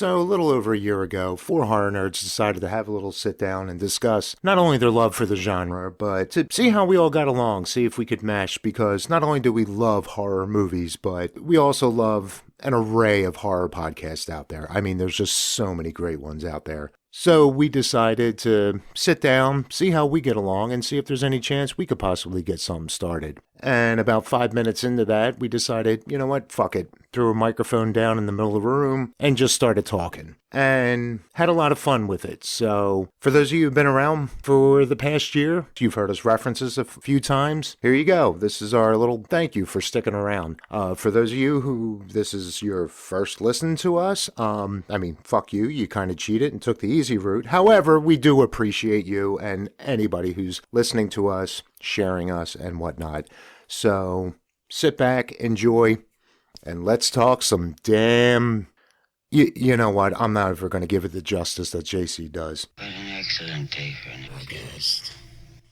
So a little over a year ago, four horror nerds decided to have a little sit down and discuss not only their love for the genre, but to see how we all got along, see if we could mesh, because not only do we love horror movies, but we also love an array of horror podcasts out there. I mean, there's just so many great ones out there. So we decided to sit down, see how we get along, and see if there's any chance we could possibly get something started. And about 5 minutes into that, we decided, you know what, fuck it. Threw a microphone down in the middle of the room and just started talking. And had a lot of fun with it. So for those of you who've been around for the past year, you've heard us references a few times. Here you go. This is our little thank you for sticking around. For those of you who this is your first listen to us, fuck you. You kind of cheated and took the easy route. However, we do appreciate you and anybody who's listening to us, sharing us, and whatnot. So sit back, enjoy, and let's talk some damn... You know what? I'm not ever going to give it the justice that JC does. What an excellent day for an August.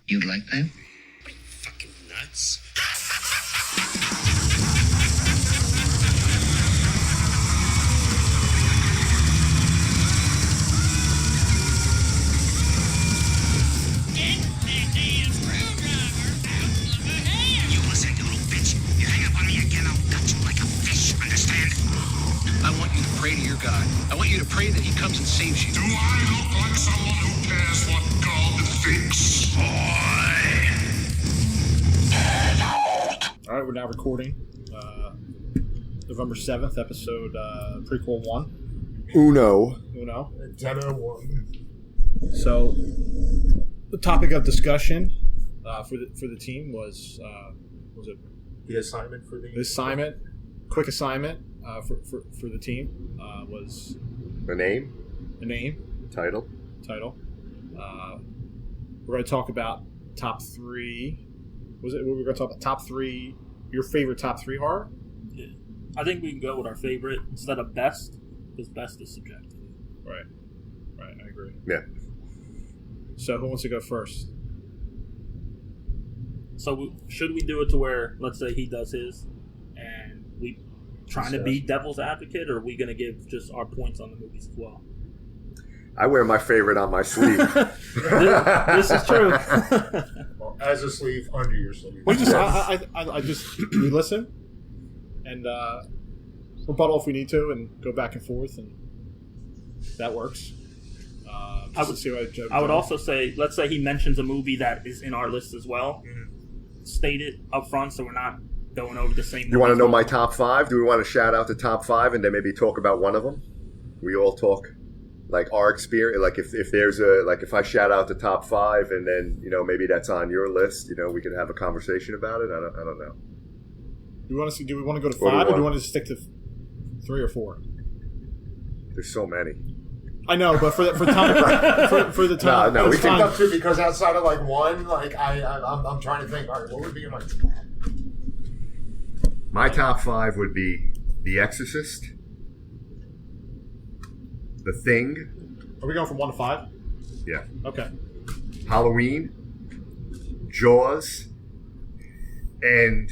You'd like that? Are you fucking nuts? Get that damn screwdriver out of my hand! You listen, you little bitch. You hang up on me again, I'll gut you like a fish, understand? I want you to pray to your God. I want you to pray that he comes and saves you. Do I look like someone who cares what God thinks? All right, we're now recording November 7th, episode prequel 1. Uno. 10:01. So, the topic of discussion for the team was it The assignment for the... quick assignment for the team was A name? a name, Title? title. We're going to talk about top 3. We're going to talk about top 3, your favorite top 3 horror? Yeah. I think we can go with our favorite instead of best, because best is subjective. Right, I agree. Yeah. So, who wants to go first? So should we do it to where, let's say he does his, and we trying to be devil's advocate, or are we going to give just our points on the movies as well? I wear my favorite on my sleeve. This is true. Well, as a sleeve, under your sleeve. We just, I just we listen and rebuttal if we need to, and go back and forth, and that works. I would also say, let's say he mentions a movie that is in our list as well. Mm-hmm. State it up front so we're not going over the same. You want to know my top 5? Do we want to shout out the top 5 and then maybe talk about one of them? We all talk like our experience. Like if there's if I shout out the top 5 and then maybe that's on your list, we could have a conversation about it. I don't know. Do we want to go to 5 or do we want to stick to 3 or 4? There's so many. I know, but for time for the time, no, we It's fine. Because outside of one, I'm trying to think. All right, what would be in my top? My top 5 would be The Exorcist, The Thing. Are we going from 1 to 5? Yeah. Okay. Halloween, Jaws, and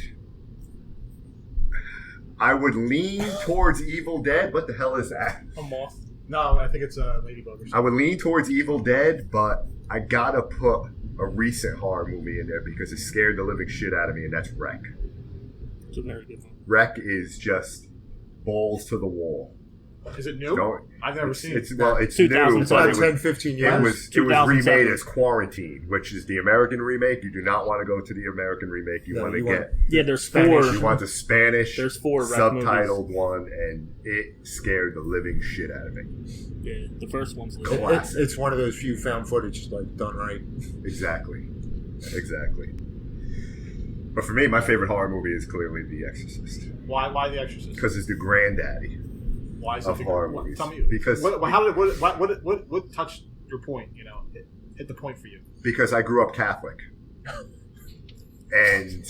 I would lean towards Evil Dead. What the hell is that? A moth. No, I think it's Ladybug or something. I would lean towards Evil Dead, but I gotta put a recent horror movie in there because it scared the living shit out of me, and that's Wreck. It's a very good one. Wreck is just balls to the wall. Is it new? I've never seen it. It's new, but it 10, 15 years. was remade as Quarantine, which is the American remake. You do not want to go to the American remake. You want to get there's Spanish. 4. You want the Spanish There's 4 subtitled one, and it scared the living shit out of me. Yeah, the first one's It's one of those few found footage done right. Exactly. But for me, my favorite horror movie is clearly The Exorcist. Why The Exorcist? Because it's the granddaddy. Why is of it horror what, movies. Tell me, because what touched your point? Hit the point for you. Because I grew up Catholic, and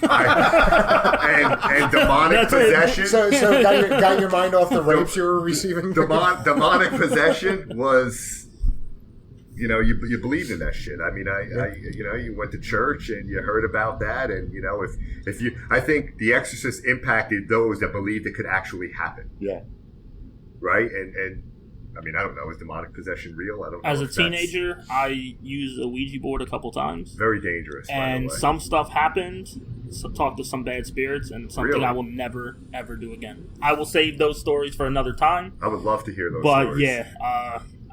and demonic possession. So got your mind off the rapes you were receiving. Demonic possession was. You believed in that shit. I mean, you went to church and you heard about that, and I think The Exorcist impacted those that believed it could actually happen. Yeah. right? And I mean, I don't know, is demonic possession real? I don't know. As a if that's teenager, I used a Ouija board a couple times. very dangerous, by the And way. some stuff happened. Talked to some bad spirits, and something Really? I will never ever do again. I will save those stories for another time. I would love to hear those But stories. yeah,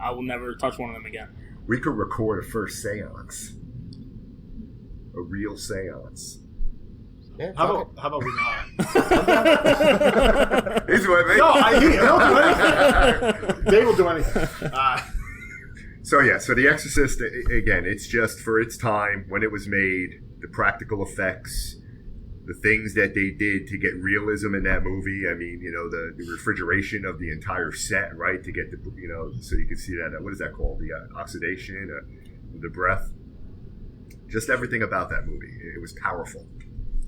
I will never touch one of them again. We could record a first seance. A real seance. Yeah, How about we not? He's with me. No, he'll do anything. Dave will do anything. So The Exorcist, again, it's just for its time, when it was made, the practical effects, the things that they did to get realism in that movie. I mean, the refrigeration of the entire set, right, to get the, so you can see that, what is that called? The oxidation, the breath. Just everything about that movie. It was powerful.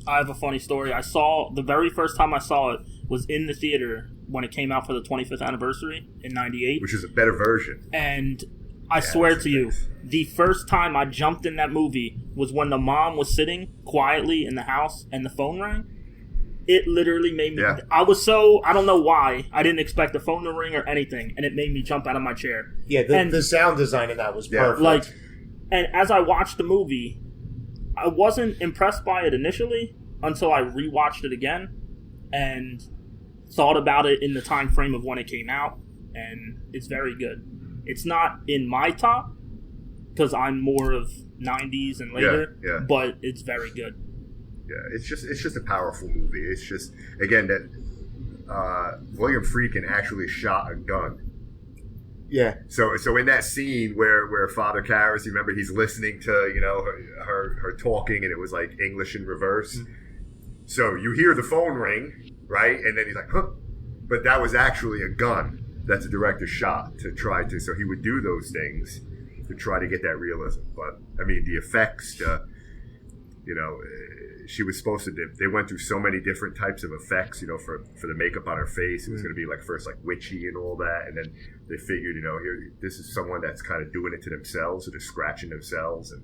I have a funny story. I saw the very first time I saw it was in the theater when it came out for the 25th anniversary in '98. Which is a better version. And I swear to you, the first time I jumped in that movie was when the mom was sitting quietly in the house and the phone rang. It literally made me... Yeah. I don't know why. I didn't expect the phone to ring or anything, and it made me jump out of my chair. Yeah, the sound design in that was perfect. And as I watched the movie, I wasn't impressed by it initially until I rewatched it again and thought about it in the time frame of when it came out, and it's very good. It's not in my top because I'm more of 90s and later, but it's very good. Yeah, it's just a powerful movie. It's just, again, that William Friedkin actually shot a gun. Yeah. So in that scene where Father Karras, you remember, he's listening to her talking, and it was like English in reverse. Mm-hmm. So you hear the phone ring, right, and then he's like, huh, but that was actually a gun that the director shot to try to. So he would do those things to try to get that realism. But I mean, the effects, she was supposed to. They went through so many different types of effects, for the makeup on her face. It was going to be like first like witchy and all that, and then they figured, here this is someone that's kind of doing it to themselves, or they're scratching themselves, and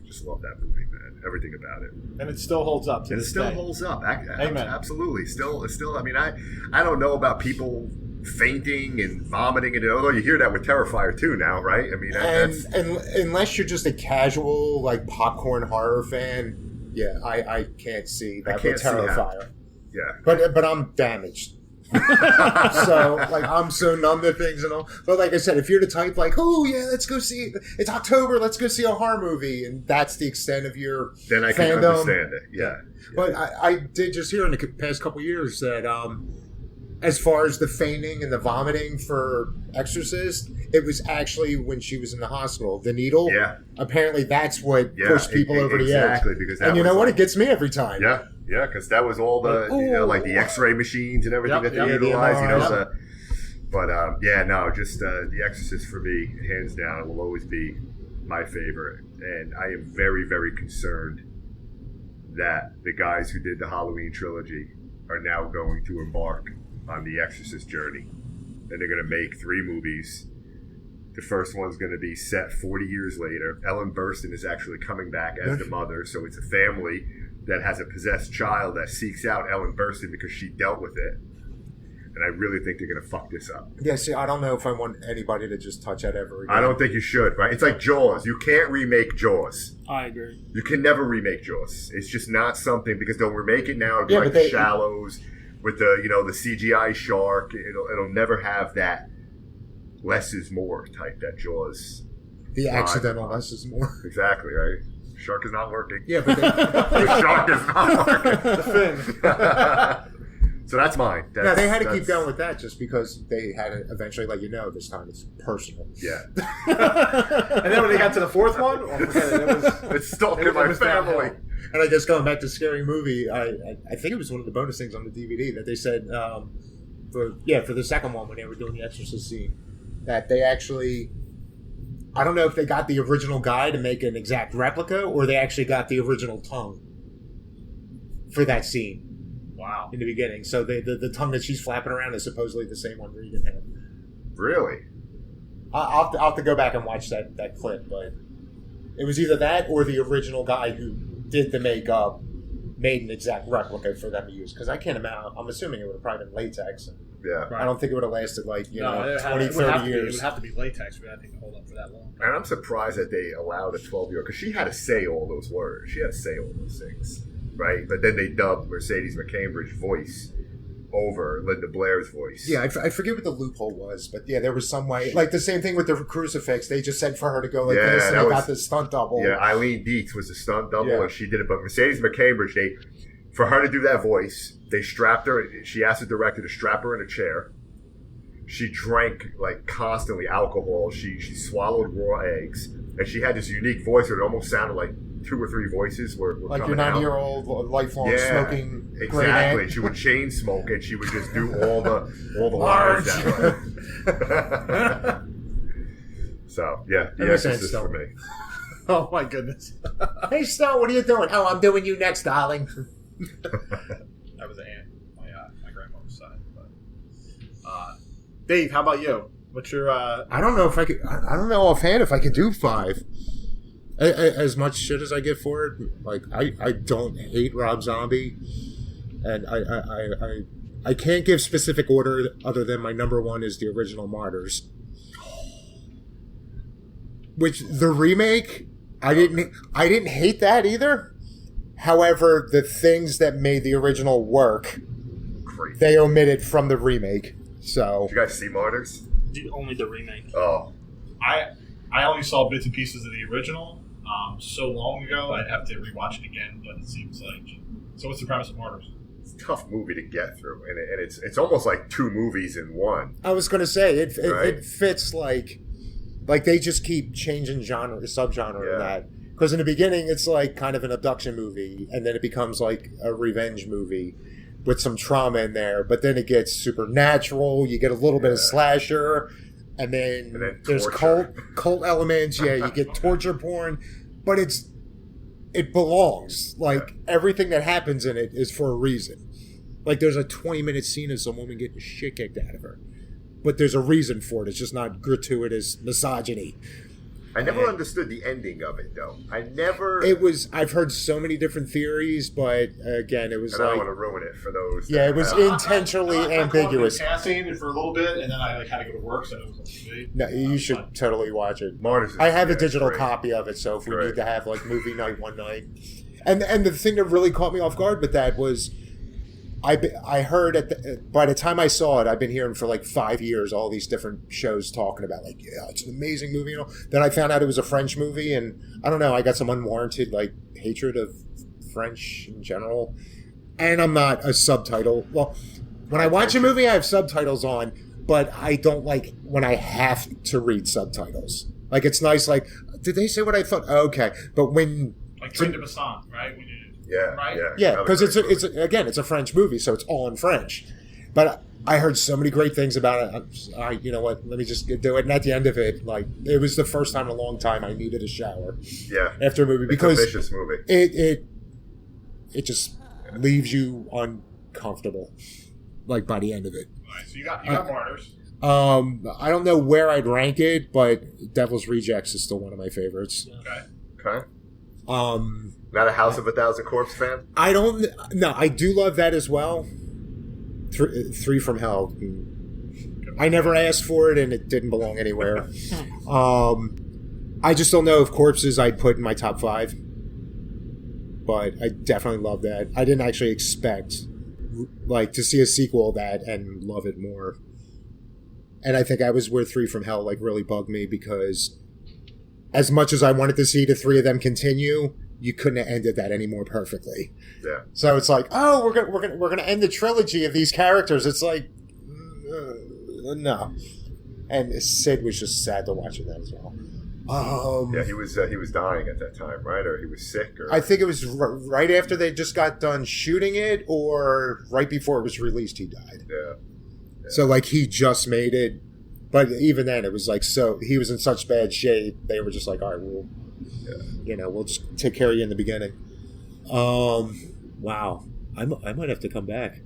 just love that movie, man. Everything about it, and it still holds up. And it still day. holds up. Amen. Absolutely, still. I mean, I don't know about people fainting and vomiting, and although you hear that with Terrifier 2 now, right? I mean, that's... and unless you're just a casual like popcorn horror fan. Yeah, I can't see that with Terrifier. Yeah. But I'm damaged. So, I'm so numb to things and all. But like I said, if you're the type oh, yeah, let's go see... It's October, let's go see a horror movie. And that's the extent of your then I can fandom. Understand it, yeah. But I did just hear in the past couple of years that... as far as the fainting and the vomiting for Exorcist, it was actually when she was in the hospital. The needle, apparently that's what pushed people over the edge. Exactly, because that and you know what? It gets me every time. Yeah, because that was all the, like the X-ray machines and everything that they utilize, just The Exorcist for me, hands down, will always be my favorite. And I am very, very concerned that the guys who did the Halloween trilogy are now going to embark on the Exorcist journey, and they're going to make 3 movies. The first one's going to be set 40 years later. Ellen Burstyn is actually coming back as the mother, so it's a family that has a possessed child that seeks out Ellen Burstyn because she dealt with it. And I really think they're going to fuck this up. Yeah, see, I don't know if I want anybody to just touch that ever again. I don't think you should, right? It's like Jaws. You can't remake Jaws. I agree. You can never remake Jaws. It's just not something, because they'll remake it now, like The Shallows, with the the CGI shark. It'll never have that less is more type that Jaws. The accidental less is more. Exactly, right? Shark is not working. Yeah, but the shark is not working. The fin. So that's mine. Yeah, they had to keep going with that just because they had to eventually let you know this time it's personal. Yeah. And then when they got to the 4th one, it's stuck in my family. And I guess going back to Scary Movie, I think it was one of the bonus things on the DVD that they said for the second one when they were doing the Exorcist scene that they actually, I don't know if they got the original guy to make an exact replica or they actually got the original tongue for that scene. Wow. In the beginning. So the tongue that she's flapping around is supposedly the same one Regan had. Really? I'll have to go back and watch that clip, but it was either that or the original guy who did the makeup made an exact replica for them to use, because I can't imagine. I'm assuming it would have probably been latex. And Yeah. I don't think it would have lasted like, it 20, would 30 have to years. It would have to be latex for that thing to hold up for that long. And I'm surprised that they allowed a 12-year-old, because she had to say all those words. She had to say all those things, right? But then they dubbed Mercedes McCambridge's voice over Linda Blair's voice. Yeah, I forget what the loophole was, but yeah, there was some way. Like the same thing with the crucifix. They just said for her to go like this, and they got the stunt double. Yeah, Eileen Dietz was the stunt double, Yeah. and she did it. But Mercedes McCambridge, for her to do that voice, they strapped her. She asked the director to strap her in a chair. She drank like constantly alcohol. She swallowed raw eggs, and she had this unique voice that it almost sounded like 2 or 3 voices were like coming your out. 9-year-old lifelong smoking. great Exactly. aunt. She would chain smoke, and she would just do all the lines that way. So yeah, That makes this sense, is though. for me. Oh my goodness. Hey, Stone, what are you doing? Oh, I'm doing you next, darling. That was an aunt, my grandmother's side. But, Dave, how about you? What's your? I don't know if I could. I don't know offhand if I could do 5. As much shit as I get for it, like I don't hate Rob Zombie, and I can't give specific order other than my number 1 is the original Martyrs, which the remake I didn't hate that either. However, the things that made the original work, Crazy. they omitted from the remake. So Did you guys see Martyrs? Only the remake. Oh, I only saw bits and pieces of the original so long ago. I'd have to rewatch it again, but it seems like. So, what's the premise of Martyrs? it's a tough movie to get through, and it's almost like 2 movies in one. I was gonna say it Right. fits like they just keep changing genre, subgenre Yeah. of that. Because in the beginning it's like kind of an abduction movie, and then it becomes like a revenge movie with some trauma in there. But then it gets supernatural. You get a little bit of slasher, and then there's torture. cult elements. Yeah, you get torture porn, but it belongs. Like everything that happens in it is for a reason. Like there's a 20-minute scene of some woman getting the shit kicked out of her, but there's a reason for it. It's just not gratuitous misogyny. I never understood the ending of it, though. I've heard so many different theories, but again, it was and I don't like, want to ruin it for those. yeah, it was that- intentionally I ambiguous. caught it in passing for a little bit, and then I had to go to work, so it was on TV. No, you should totally watch it. Martyrs is- I have a yeah, digital great. copy of it, so if we Great. need to have like movie night one night, and the thing that really caught me off guard with that was, I heard by the time I saw it, I've been hearing for like 5 years all these different shows talking about like, yeah, it's an amazing movie, you know. Then I found out it was a French movie, and I don't know, I got some unwarranted like hatred of French in general, and I'm not a subtitle. Well, when I watch a movie, I have subtitles on, but I don't like when I have to read subtitles. Like it's nice, like, did they say what I thought? Okay, but when Like Train to Busan, right? When you, Yeah, right? yeah, another because great it's movie. again, it's a French movie, so it's all in French. But I heard so many great things about it. You know what? Let me just do it. And at the end of it, like it was the first time in a long time I needed a shower Yeah, after a movie, it's because a vicious movie. it just leaves you uncomfortable, like by the end of it. All right, so you got Martyrs. I don't know where I'd rank it, but Devil's Rejects is still one of my favorites. Okay. Okay, Um, not a House of a Thousand Corpse fan. I don't. No, I do love that as well. Three from Hell. I never asked for it, and it didn't belong anywhere. I just don't know if Corpses I'd put in my top 5, but I definitely love that. I didn't actually expect like to see a sequel of that and love it more. And I think I was where Three from Hell like really bugged me, because as much as I wanted to see the 3 of them continue, you couldn't have ended that any more perfectly. Yeah, So it's like, oh, we're gonna end the trilogy of these characters. It's like, no. And Sid was just sad to watch that as well. yeah, he was dying at that time, right? Or he was sick, or I think it was right after they just got done shooting it, or right before it was released, he died. yeah. So like he just made it, but even then it was like, so he was in such bad shape. They were just like, all right, we'll just take care of you in the beginning. Wow, I might have to come back,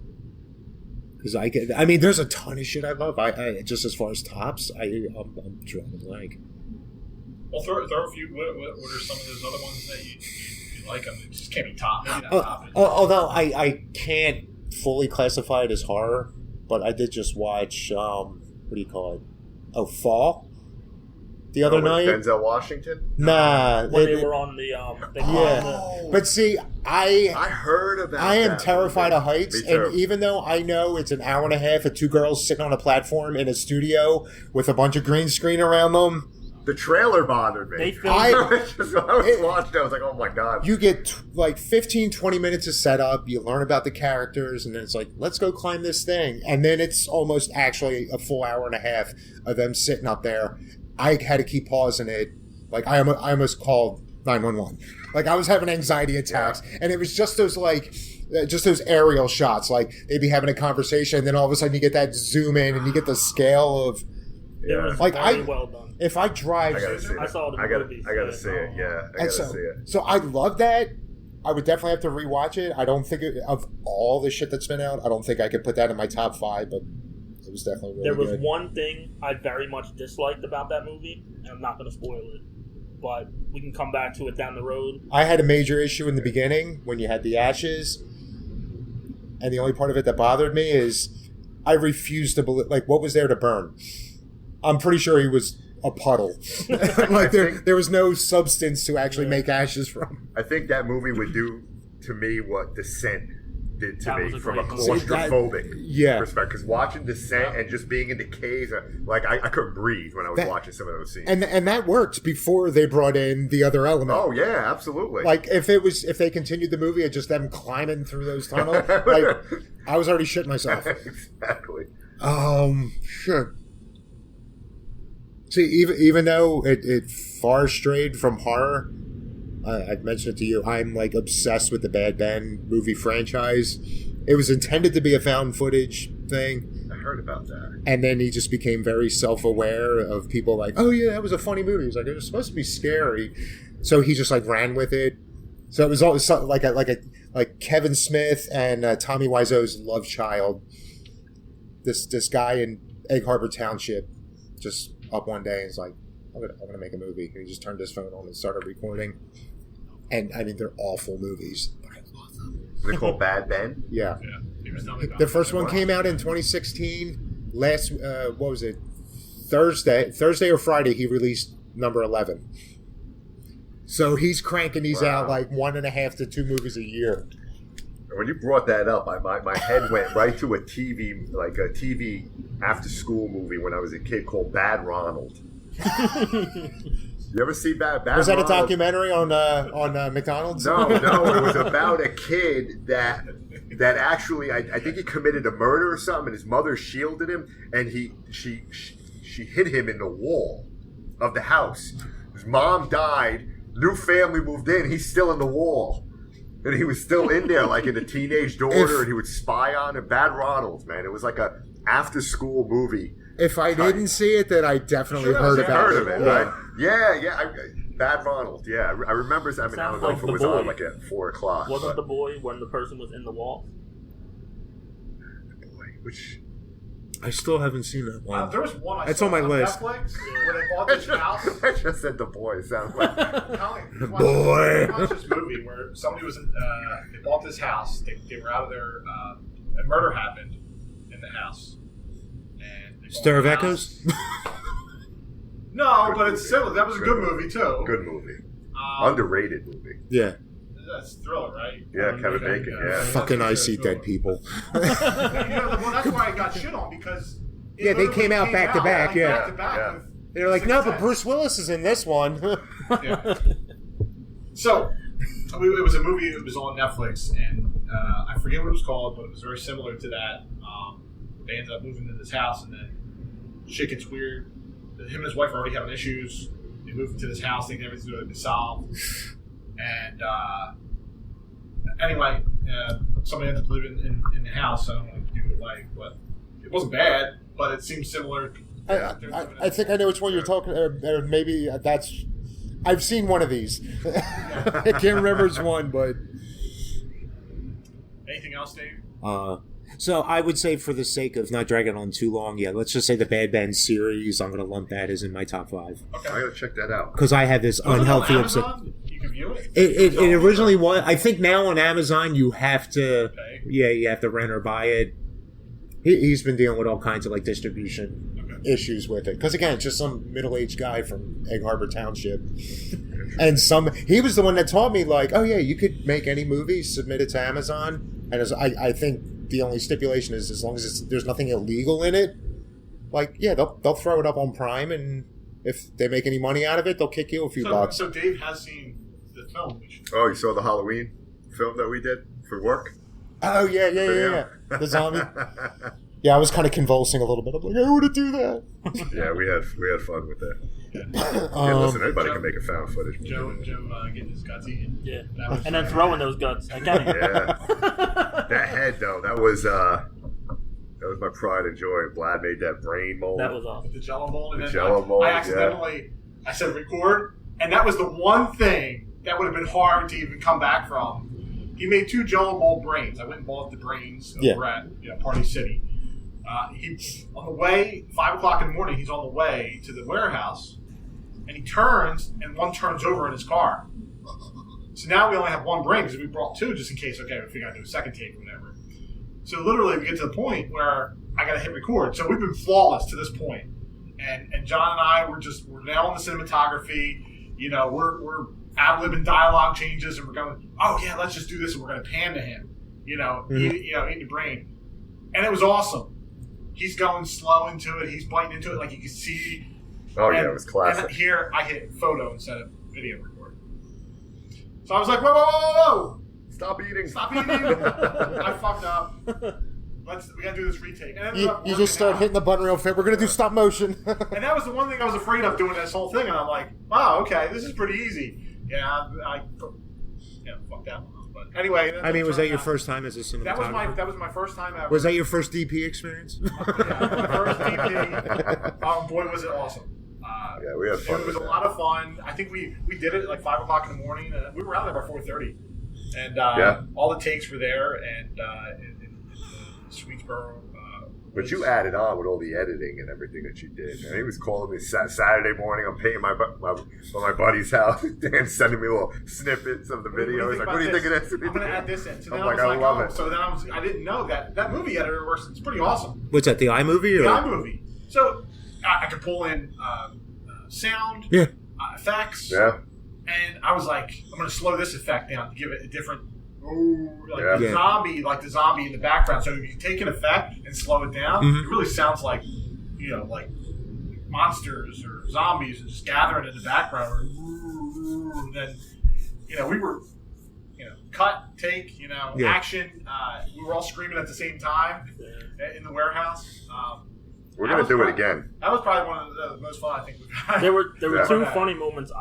because I mean, there's a ton of shit I love. I just as far as tops, I'm drawing a blank. Well, throw a few. What are some of those other ones that you like them. It just can't be top. Maybe not top. Although I can't fully classify it as horror, but I did just watch what do you call it? Oh, Fall. The other night, Denzel Washington. Nah, when they were on the yeah. But see, I heard about. I am that terrified movie. of heights, Me too. and even though I know it's an hour and a half of two girls sitting on a platform in a studio with a bunch of green screen around them, the trailer bothered me. They filmed I- When I was watching it, I was like, oh my god. you get like 15, 20 minutes of setup, you learn about the characters, and then it's like, let's go climb this thing. And then it's almost actually a full hour and a half of them sitting up there. I had to keep pausing it. Like, I almost called 911. Like, I was having anxiety attacks. Yeah. And it was just those, like, just those aerial shots. Like, they'd be having a conversation, and then all of a sudden you get that zoom in, and you get the scale of... It was like, very well done. If I drive... I gotta see it. I saw it in the movies. I gotta see it, yeah. I gotta see it. So I love that. I would definitely have to rewatch it. I don't think of all the shit that's been out, I don't think I could put that in my top 5, but it was definitely really good. There was one thing I very much disliked about that movie, and I'm not going to spoil it, but we can come back to it down the road. I had a major issue in the beginning when you had the ashes, and the only part of it that bothered me is I refused to believe, like, what was there to burn? I'm pretty sure he was a puddle. Like, there was no substance to actually make ashes from. I think that movie would do to me what Descent did to That me was a from a great movie. claustrophobic perspective. Because watching Descent and just being in the caves, like I couldn't breathe when I was watching some of those scenes. And that worked before they brought in the other element. Oh yeah, absolutely. Like, if they continued the movie and just them climbing through those tunnels, like, I was already shitting myself. Exactly. Shit. See, even though it far strayed from horror, I've mentioned it to you, I'm like obsessed with the Bad Ben movie franchise. It was intended to be a found footage thing. I heard about that. And then he just became very self-aware of people like, oh yeah, that was a funny movie. He's like, it was supposed to be scary. So he just like ran with it. So it was all like Kevin Smith and Tommy Wiseau's love child. This guy in Egg Harbor Township just up one day and is like, I'm gonna make a movie. And he just turned his phone on and started recording. And I mean, they're awful movies, but I love them. They're called Bad Ben? Yeah. He was telling me about The first one came out in 2016. Last, what was it? Thursday or Friday, he released number 11. So he's cranking these out like 1.5 to 2 movies a year. When you brought that up, my head went right to a TV after school movie when I was a kid called Bad Ronald. You ever see Bad Was that Ronald? a documentary on McDonald's? No, it was about a kid that actually I think he committed a murder or something, and his mother shielded him, and she hid him in the wall of the house. His mom died, new family moved in, he's still in the wall. And he was still in there, like in a teenage daughter, and he would spy on him. Bad Ronald, man. It was like a after-school movie. If I didn't see it, then I definitely heard about it. Right? Yeah. Bad Ronald, yeah. I remember, I don't know if it was on like at 4 o'clock. Wasn't the boy when the person was in the wall? The boy, which... I still haven't seen that one. There was one I That's saw on my list. Netflix when they bought this house. I just said the boy. It sounds like... The boy. I watched this movie where somebody was in, they bought this house. They were out of their... a murder happened in the house. And they bought Stir of the Echoes? house. No, but it's similar. That was a good movie, too. Good movie. Underrated movie. Yeah. That's Thriller, right? Yeah, Kevin Bacon, yeah. Fucking I See Dead People. Well, that's why I got shit on, because... Yeah, they came out back to back, yeah. Back to back Yeah. with They're like, no, but 6'10". Bruce Willis is in this one. Yeah. So, it was a movie that was on Netflix, and I forget what it was called, but it was very similar to that. They ended up moving into this house, and then shit gets weird. Him and his wife are already having issues. They move into this house, thinking everything's going to be solved. And anyway, somebody ended up living in the house. I don't want to do it like, but it wasn't bad, but it seemed similar. I think I know which one you're talking or maybe that's... I've seen one of these. I can't remember which one, but... Anything else, Dave? So I would say, for the sake of not dragging on too long, yeah, let's just say the Bad Ben series, I'm going to lump that as in my top 5. Okay. I gotta check that out. Because I had this Was it on unhealthy Amazon? You can view it? It originally was. I think now on Amazon you have to. Okay. Yeah, you have to rent or buy it. He's been dealing with all kinds of like distribution issues with it because again, it's just some middle-aged guy from Egg Harbor Township, and he was the one that taught me like, oh yeah, you could make any movie, submit it to Amazon, and I think the only stipulation is as long as there's nothing illegal in it. Like yeah, they'll throw it up on Prime, and if they make any money out of it, they'll kick you a few bucks. So Dave has seen the film. Oh, you saw the Halloween film that we did for work? Oh yeah. The zombie. Yeah, I was kind of convulsing a little bit. I'm like, I want to do that. Yeah, we had fun with that. Yeah, listen, anybody can make a found footage movie. Joe getting his guts eaten. Yeah, That was- and then throwing those guts at Kenny. Yeah, that head though, that was my pride and joy. Vlad made that brain mold. That was awesome. The Jello mold. And The then Jell-O mold, I accidentally, I said record, and that was the one thing that would have been hard to even come back from. He made 2 Jello mold brains. I went and bought the brains over at Party City. He on the way, 5 o'clock in the morning. He's on the way to the warehouse, and he turns, and one turns over in his car. So now we only have 1 brain because we brought 2 just in case. Okay, if we got to do a second take or whatever. So literally, we get to the point where I got to hit record. So we've been flawless to this point. And John and I we're nailing the cinematography. You know, we're ad-libbing dialogue changes, and we're going, oh yeah, let's just do this, and we're going to pan to him. Eating the brain, and it was awesome. He's going slow into it. He's biting into it like you can see. Oh yeah, it was classic. And here I hit photo instead of video record. So I was like, whoa! Stop eating. I fucked up. We gotta do this retake. And You just start hitting the button real fast. We're gonna do stop motion. And that was the one thing I was afraid of doing this whole thing. And I'm like, wow, okay, this is pretty easy. Yeah, fuck that one. But anyway, I mean, was that your first time as a cinematographer? That was my first time ever. Was that your first DP experience? Yeah, the first DP. Oh boy, was it awesome. Yeah, we had fun. It was a lot of fun. I think we did it at like 5 o'clock in the morning. And we were out there by 4:30, and all the takes were there. And in Swedesboro. But you added on with all the editing and everything that you did. And he was calling me Saturday morning. I'm painting my buddy's house and sending me little snippets of the video. He's like, "What do you think of this?" I'm going to add this in. So then I'm like, I was love it. So then I didn't know that movie editor works. It's pretty awesome. What's that? The iMovie? Or? The iMovie. So I could pull in sound, effects. Yeah. And I was like, I'm going to slow this effect down to give it a different. Yeah. The zombie in the background. So if you take an effect and slow it down, it really sounds like, like monsters or zombies and just gathering in the background. And then, we were, cut, take, action. We were all screaming at the same time in the warehouse. We're gonna do it again. That was probably one of the most fun I think we've had. There were 2 funny moments.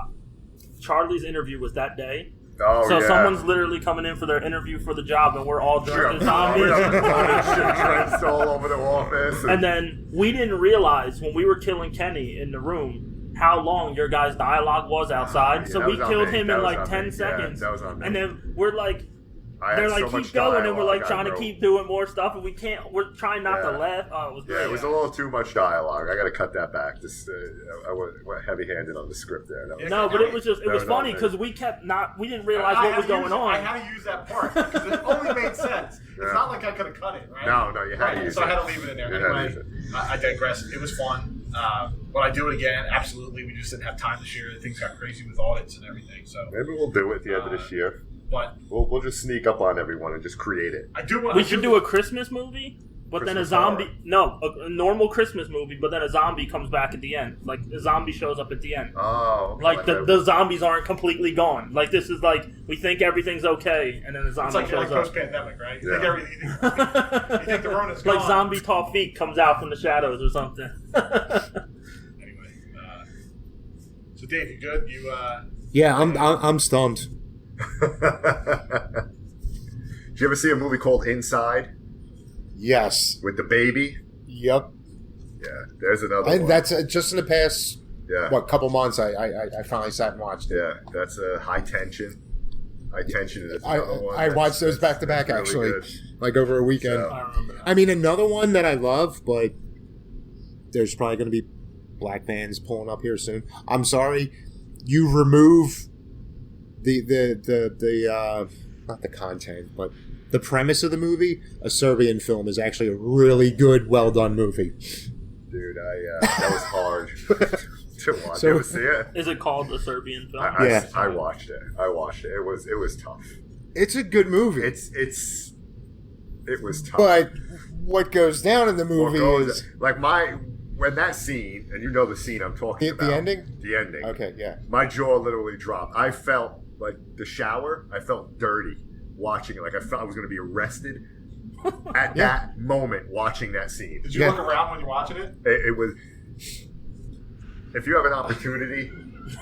Charlie's interview was that day. Oh, so yeah. someone's literally coming in for their interview for the job, and we're all dressed as zombies. Shit all over the office. And then we didn't realize when we were killing Kenny in the room how long your guys' dialogue was outside. So we killed him in like 10 seconds. That was on me. And then we're like, they're like, keep going, and we're like trying to keep doing more stuff, and we can't. We're trying not to laugh. Oh, it was great. Yeah, it was a little too much dialogue. I got to cut that back. Just I went heavy-handed on the script there. But it was just it was funny because we didn't realize what was going on. I had to use that part because it only made sense. It's not like I could have cut it, right? No, you had to use it. So I had to leave it in there. Anyway, I digress. It was fun. Would I do it again? Absolutely. We just didn't have time to share. Things got crazy with audits and everything. So maybe we'll do it at the end of this year. But we'll just sneak up on everyone and just create it. We should do a Christmas movie, but then a zombie. Horror. No, a normal Christmas movie, but then a zombie comes back at the end. Like a zombie shows up at the end. Oh, okay. Like the zombies aren't completely gone. Like this is like we think everything's okay, and then the zombie shows up. It's like post-pandemic, right? You think everything. You think the Rona's gone. Like zombie Taufik comes out from the shadows or something. Anyway, so Dave, you good? Yeah, I'm stumped. Did you ever see a movie called Inside? Yes. With the baby? Yep. Yeah, there's another one. That's just in the past, couple months, I finally sat and watched it. Yeah, that's a High Tension. High Tension is another one. I watched those back to back, actually, good. like over a weekend. I remember that. I mean, another one that I love, but there's probably going to be black vans pulling up here soon. I'm sorry. You remove the not the content, but the premise of the movie, a Serbian film, is actually a really good, well done movie. Dude, that was hard to watch. So- To see it. Is it called a Serbian film? I watched it. It was tough. It's a good movie. It was tough. But what goes down in the What movie goes- is like when that scene, and you know the scene I'm talking about. the ending. The ending. Okay, yeah. My jaw literally dropped. I felt like the shower. I felt dirty watching it. Like I felt I was going to be arrested at that moment watching that scene. Did you look around when you're watching it? It was. If you have an opportunity,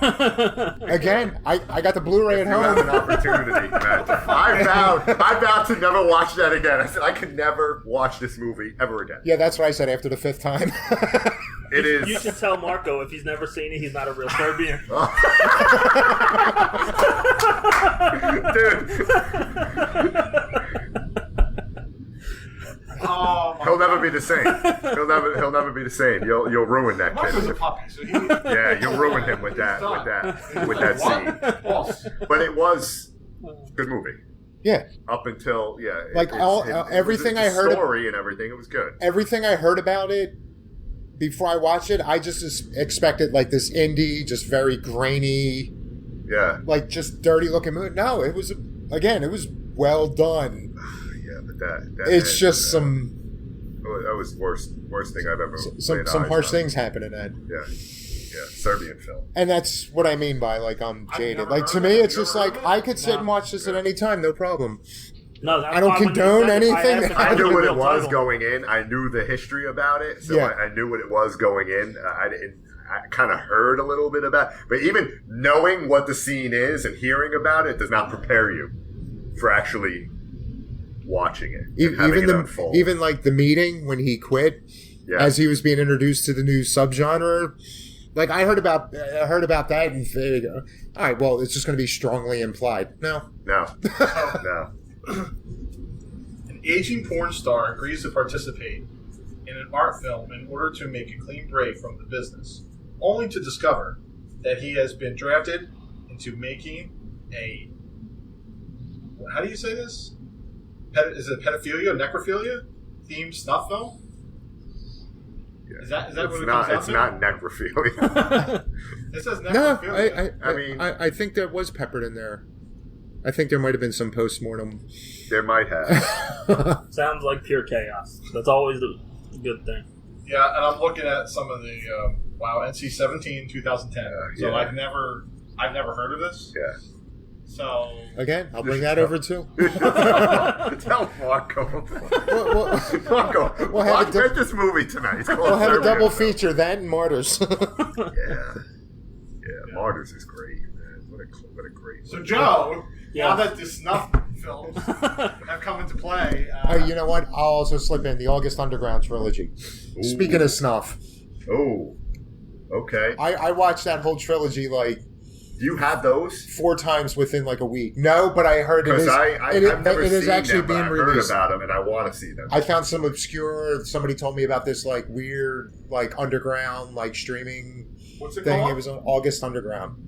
Again, I got the Blu-ray at you have an home. opportunity, man. I vowed to never watch that again. I said I could never watch this movie ever again. Yeah, that's what I said after the 5th time. It is. You should tell Marco if he's never seen it, he's not a real Serbian. Dude, Oh, he'll never be the same. He'll never be the same. You'll ruin that Marco's a kid. puppy, so he. Yeah, you'll ruin him with that scene. False. But it was a good movie Yeah, up until Like, everything the I heard- story and everything. It was good. everything I heard about it before I watched it, I just expected like this indie, just very grainy, Yeah, like just dirty looking movie. No, it was well done. yeah, but that It's end, just some that was worst thing I've ever laid some eyes harsh on. things happen in that. Yeah, Serbian film. And that's what I mean by like I'm I've jaded. never Like heard to of me, it. it's You just ever like heard of it? I could sit No. and watch this at any time, no problem. No, that's I don't why when you condone said it, I anything. asked if I I it knew was a what real it was title. going in. I knew the history about it, so Yeah. I knew what it was going in. I kind of heard a little bit about it, but even knowing what the scene is and hearing about it does not prepare you for actually watching it. And having it unfold. Even like the meeting when he quit, Yeah. as he was being introduced to the new subgenre. Like I heard about that, and there you go. All right, well, it's just going to be strongly implied. No, No. No. An aging porn star agrees to participate in an art film in order to make a clean break from the business, only to discover that he has been drafted into making a. How do you say this? Is it pedophilia, necrophilia themed snuff film? Yeah. Is that It's what it not, comes it's down not necrophilia. It says no. necrophilia. I think that was peppered in there. I think there might have been some postmortem. There might have. Sounds like pure chaos. That's always the good thing. Yeah, and I'm looking at some of the NC-17 2010. So yeah. I've never heard of this. Yeah. So Again, I'll bring that over too. Tell Marco. We'll Marco, we'll have watch this movie tonight. It's called We'll have a Serbian double Film. feature, that and Martyrs. Yeah. Martyrs is great, man. What a great. So Joe, Yeah. now that the snuff films have come into play, You know what? I'll also slip in the August Underground trilogy. Speaking of snuff, Oh, okay. I watched that whole trilogy like Do you have those? 4 times within like a week. No, but I heard it Because is. I've never it is seen actually them, but being I've heard released. about them, and I want to see them. I found some obscure. Somebody told me about this like weird, like underground, like streaming what's it thing. called? It was on August Underground.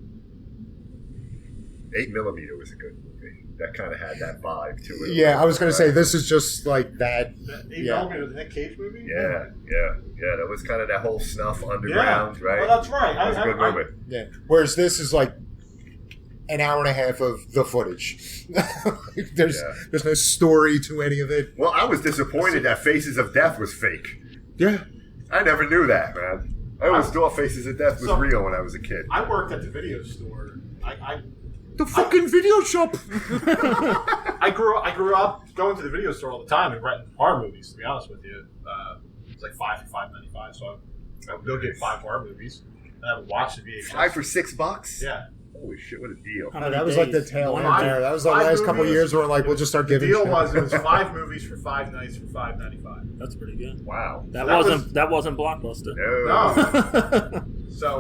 8mm was a good movie. That kind of had that vibe to it. Yeah, I was going to say this is just like that. The 8 Yeah. mm, the Nick Cage movie? Yeah. That was kind of that whole snuff underground, right? Well, that's right. That was a good movie. Yeah. Whereas this is like an hour and a half of the footage. There's no story to any of it. Well, I was disappointed that Faces of Death was fake. Yeah. I never knew that, man. I always thought Faces of Death was real when I was a kid. I worked at the video store. The fucking video shop. I grew up going to the video store all the time and renting horror movies. To be honest with you, it's like $5 for $5.95. So I would go get 5 horror movies and I would watch the VHS. 5 for $6? Yeah. Holy shit, what a deal. How many That was like the days? tail end Five- there. That was the five last couple of movies. years where like we'll just start The giving. deal shit. was it was 5 movies for 5 nights for $5.95. That's pretty good. Wow. That That wasn't Blockbuster. No. No. So,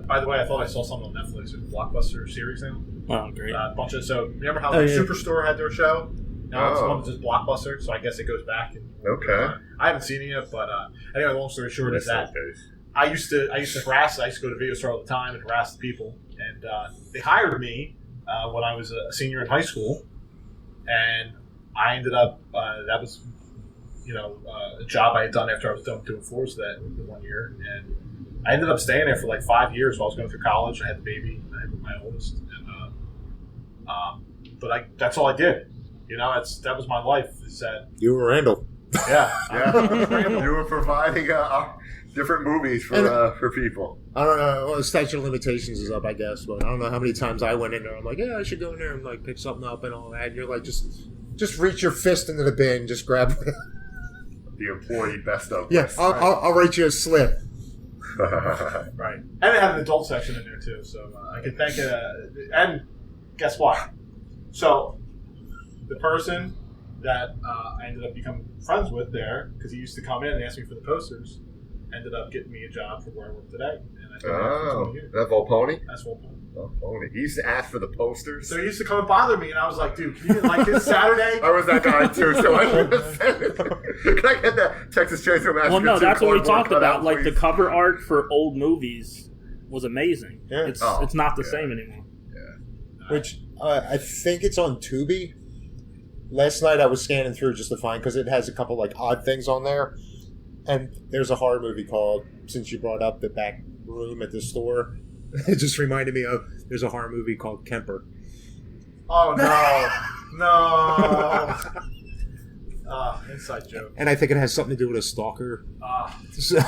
by the way, I thought I saw something on Netflix with Blockbuster series now. Oh, great. Bunch of remember how Oh, like, yeah. Superstore had their show? Now it's Oh. one just Blockbuster, so I guess it goes back. Okay. I haven't seen it yet, but anyway, long story short is that I used to harass. I used to go to the video store all the time and harass the people, and they hired me when I was a senior in high school, and I ended up that was a job I had done after I was done doing floors that the 1 year, and I ended up staying there for like 5 years while I was going through college. I had the baby, I had my oldest, and but that's all I did. That was my life. Is that You were Randall. yeah. You were providing different movies for people. I don't know. Well, the statute of limitations is up, I guess, but I don't know how many times I went in there. I'm like, yeah, I should go in there and like pick something up and all that. And you're like, just reach your fist into the bin, just grab it. The employee best of. Yeah, list. I'll write you a slip. Right. And it had an adult section in there too, so I could thank it. And guess what? So the person that I ended up becoming friends with there, because he used to come in and ask me for the posters, ended up getting me a job for where I work today. And I've been there for 20 years. That Volpone? That's Volpone. Volpone. He used to ask for the posters. So he used to come and bother me, and I was like, dude, can you get like this Saturday? I was that guy too, so I should have said it. Can I get that Texas Chainsaw Massacre? Well, no, 2 that's what we cardboard talked cutout, about. Like the please? cover art for old movies was amazing. Yeah. It's not the yeah. same anymore. Which I think it's on Tubi. Last night I was scanning through just to find, because it has a couple like odd things on there. And there's a horror movie called, since you brought up the back room at the store, it just reminded me of, there's a horror movie called Kemper. Oh, no. Inside joke. And I think it has something to do with a stalker. So,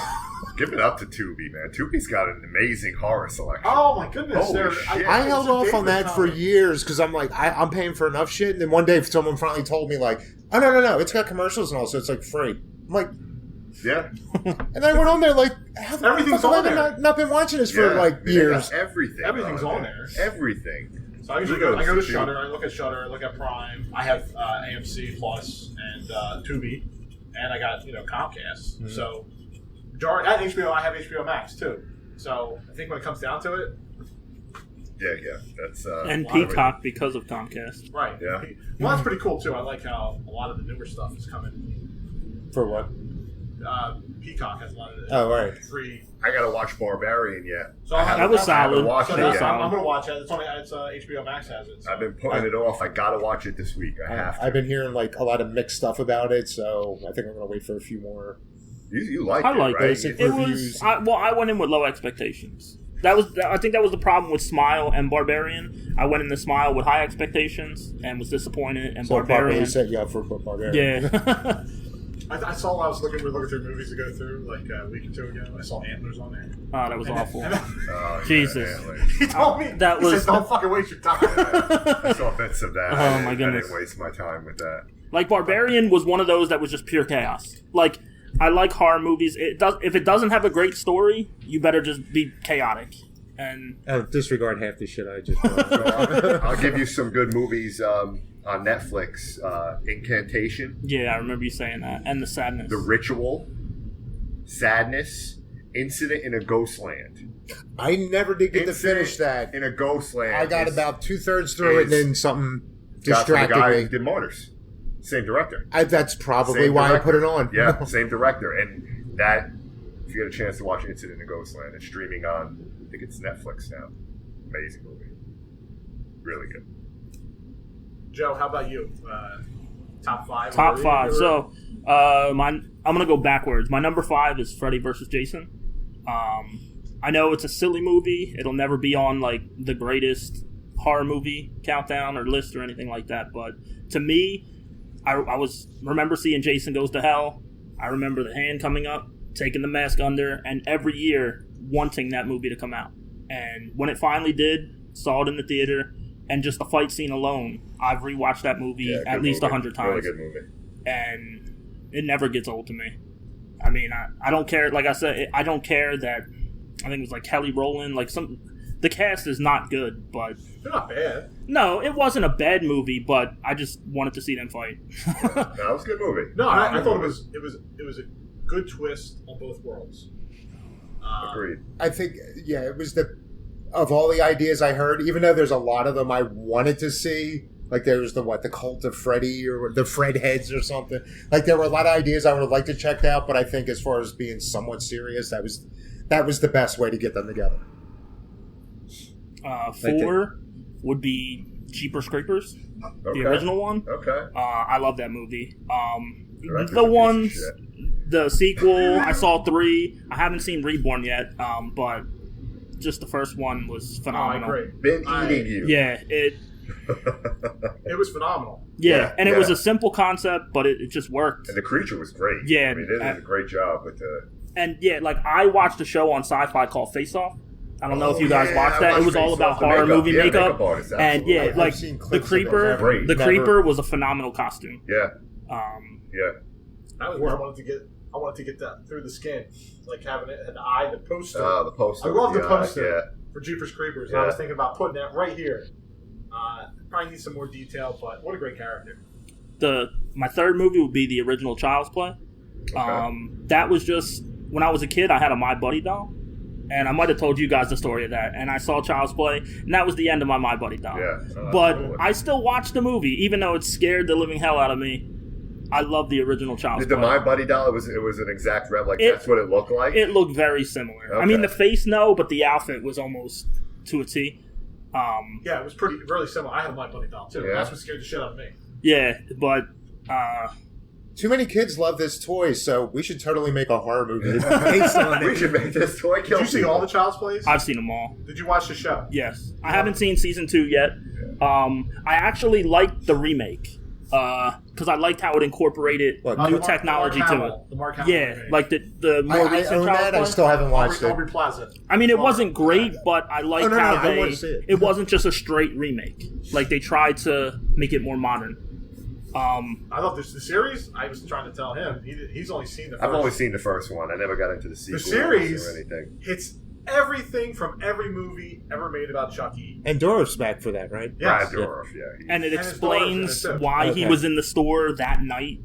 Give it up to Tubi, man. Tubi's got an amazing horror selection. Oh, my goodness. Holy shit. I held off on that for years because I'm like, I'm paying for enough shit. And then one day someone finally told me like, oh, no, it's got commercials and all, so it's like free. I'm like, Yeah. and I went on there like, how the Everything's fuck have on I there. not been watching this for Yeah. like They years? got everything. Everything's on there. Everything. So I usually go to Shudder. I look at Shudder. I look at Prime. I have AMC Plus and Tubi, and I got Comcast. Mm-hmm. So majority at HBO, I have HBO Max too. So I think when it comes down to it, Yeah. That's And a lot of Peacock because of Comcast. right? Yeah. Well, that's pretty cool too. I like how a lot of the newer stuff is coming. For what? Peacock has a lot of Oh, right. free. I gotta watch Barbarian yet. So That was I haven't solid. watched So it That was yet. solid. I'm gonna watch it. It's HBO Max has it. So. I've been putting it off. I gotta watch it this week. I have to. I've been hearing like a lot of mixed stuff about it, so I think I'm gonna wait for a few more. You like I it, like right? it. Basic It reviews. was I went in with low expectations. I think that was the problem with Smile and Barbarian. I went in the Smile with high expectations and was disappointed. And So Barbarian, Barbarian set you up for Barbarian. yeah. I saw I was looking through movies to go through like a week or two ago. I saw Antlers on there. Oh, that was awful. And Oh, yeah, Jesus. Antlers. he told me That he was- said, "Don't fucking waste your time." I saw bits of that. Oh, my I goodness. didn't waste my time with that. Like Barbarian was one of those that was just pure chaos. Like I like horror movies. If it doesn't have a great story, you better just be chaotic. And Disregard half the shit I just. So I'll give you some good movies on Netflix. Incantation, yeah, I remember you saying that. And The Sadness. The Ritual, Sadness, Incident in a Ghostland. I never did get to Incident finish that. in a Ghostland. I got is- about 2/3 through it, and then something got from the distracted guy who me. did Martyrs. Same director. That's probably Same why I director. put it on. Yeah, same director. And that, if you get a chance to watch Incident in a Ghostland, it's streaming on, I think it's Netflix now. Amazing movie. Really good. Joe, how about you? Top five. Top five. So, I'm gonna go backwards. My number 5 is Freddy vs. Jason. I know it's a silly movie. It'll never be on like the greatest horror movie countdown or list or anything like that. But to me, I remember seeing Jason Goes to Hell. I remember the hand coming up, taking the mask under, and every year wanting that movie to come out. And when it finally did, saw it in the theater, and just the fight scene alone, I've rewatched that movie Yeah, at good least movie. 100 times. Really good movie. And it never gets old to me. I mean, I don't care. Like I said, I don't care that. I think it was like Kelly Rowland. Like the cast is not good, but They're not bad. no, it wasn't a bad movie. But I just wanted to see them fight. That was a good movie. No, I thought it was a good twist on both worlds. Agreed. I think, yeah, it was of all the ideas I heard, even though there's a lot of them I wanted to see, like there was the Cult of Freddy or the Fred Heads or something. Like there were a lot of ideas I would have liked to check out, but I think as far as being somewhat serious, that was the best way to get them together. 4 would be Jeepers Creepers, Okay. the original one. Okay. I love that movie. Director's The a piece of ones, shit. the sequel, I saw 3. I haven't seen Reborn yet, but just the first one was Oh, I phenomenal. agree. Been eating you. Yeah, it It was phenomenal. and it was yeah. a simple concept, but it just worked. And the creature was great. Yeah, I mean, they did a great job with the. And yeah, like I watched a show on Sci-Fi called Face Off. I don't know if you guys yeah, watched I that. It watched was all Face about Off, the horror makeup. movie Yeah, makeup. makeup artists, And absolutely. yeah, I've like seen the clips of it. creeper, Great. the Never- creeper was a phenomenal costume. Yeah. Yeah, That was where I wanted to get that through the skin, like having it, the eye, the poster. The poster. I love with the eye, poster Yeah. for Jeepers Creepers. Yeah. I was thinking about putting that right here. Probably need some more detail, but what a great character. my third movie would be the original Child's Play. That was just when I was a kid. I had a My Buddy doll, and I might have told you guys the story of that. And I saw Child's Play, and that was the end of my Buddy doll. Yeah. But Absolutely. I still watched the movie, even though it scared the living hell out of me. I love the original Child's Did the Play. My Buddy doll? It was an exact rep. Like It- that's what it looked like. It looked very similar. I Okay. mean, the face, no, but the outfit was almost to a T. Yeah, it was really similar. I had my buddy doll too. Yeah. That's what scared the shit out of me. Yeah, but Too many kids love this toy, so we should totally make a horror movie based on we it. should make this toy kill. Did you see people. all the Child's Plays? I've seen them all. Did you watch the show? Yes. I haven't seen season 2 yet. I actually liked the remake because I liked how it incorporated What, new The Mark technology to it. Hamill, the Mark Hamill Yeah, remake. like the more I recent own Child's that. I Play. still haven't watched it. Aubrey Plaza. I mean, it wasn't great, but I liked Oh, no, how I they. wanna see it. It wasn't just a straight remake. Like they tried to make it more modern. I thought the series. I was trying to tell him he's only seen the. First. I've only seen the first one. I never got into the sequel series. or anything. It's everything from every movie ever made about Chucky. And Dorov's back for that, right? Yes. Brad Dourif, yeah. And it And his explains daughter's in it, too. why he Okay. was in the store that night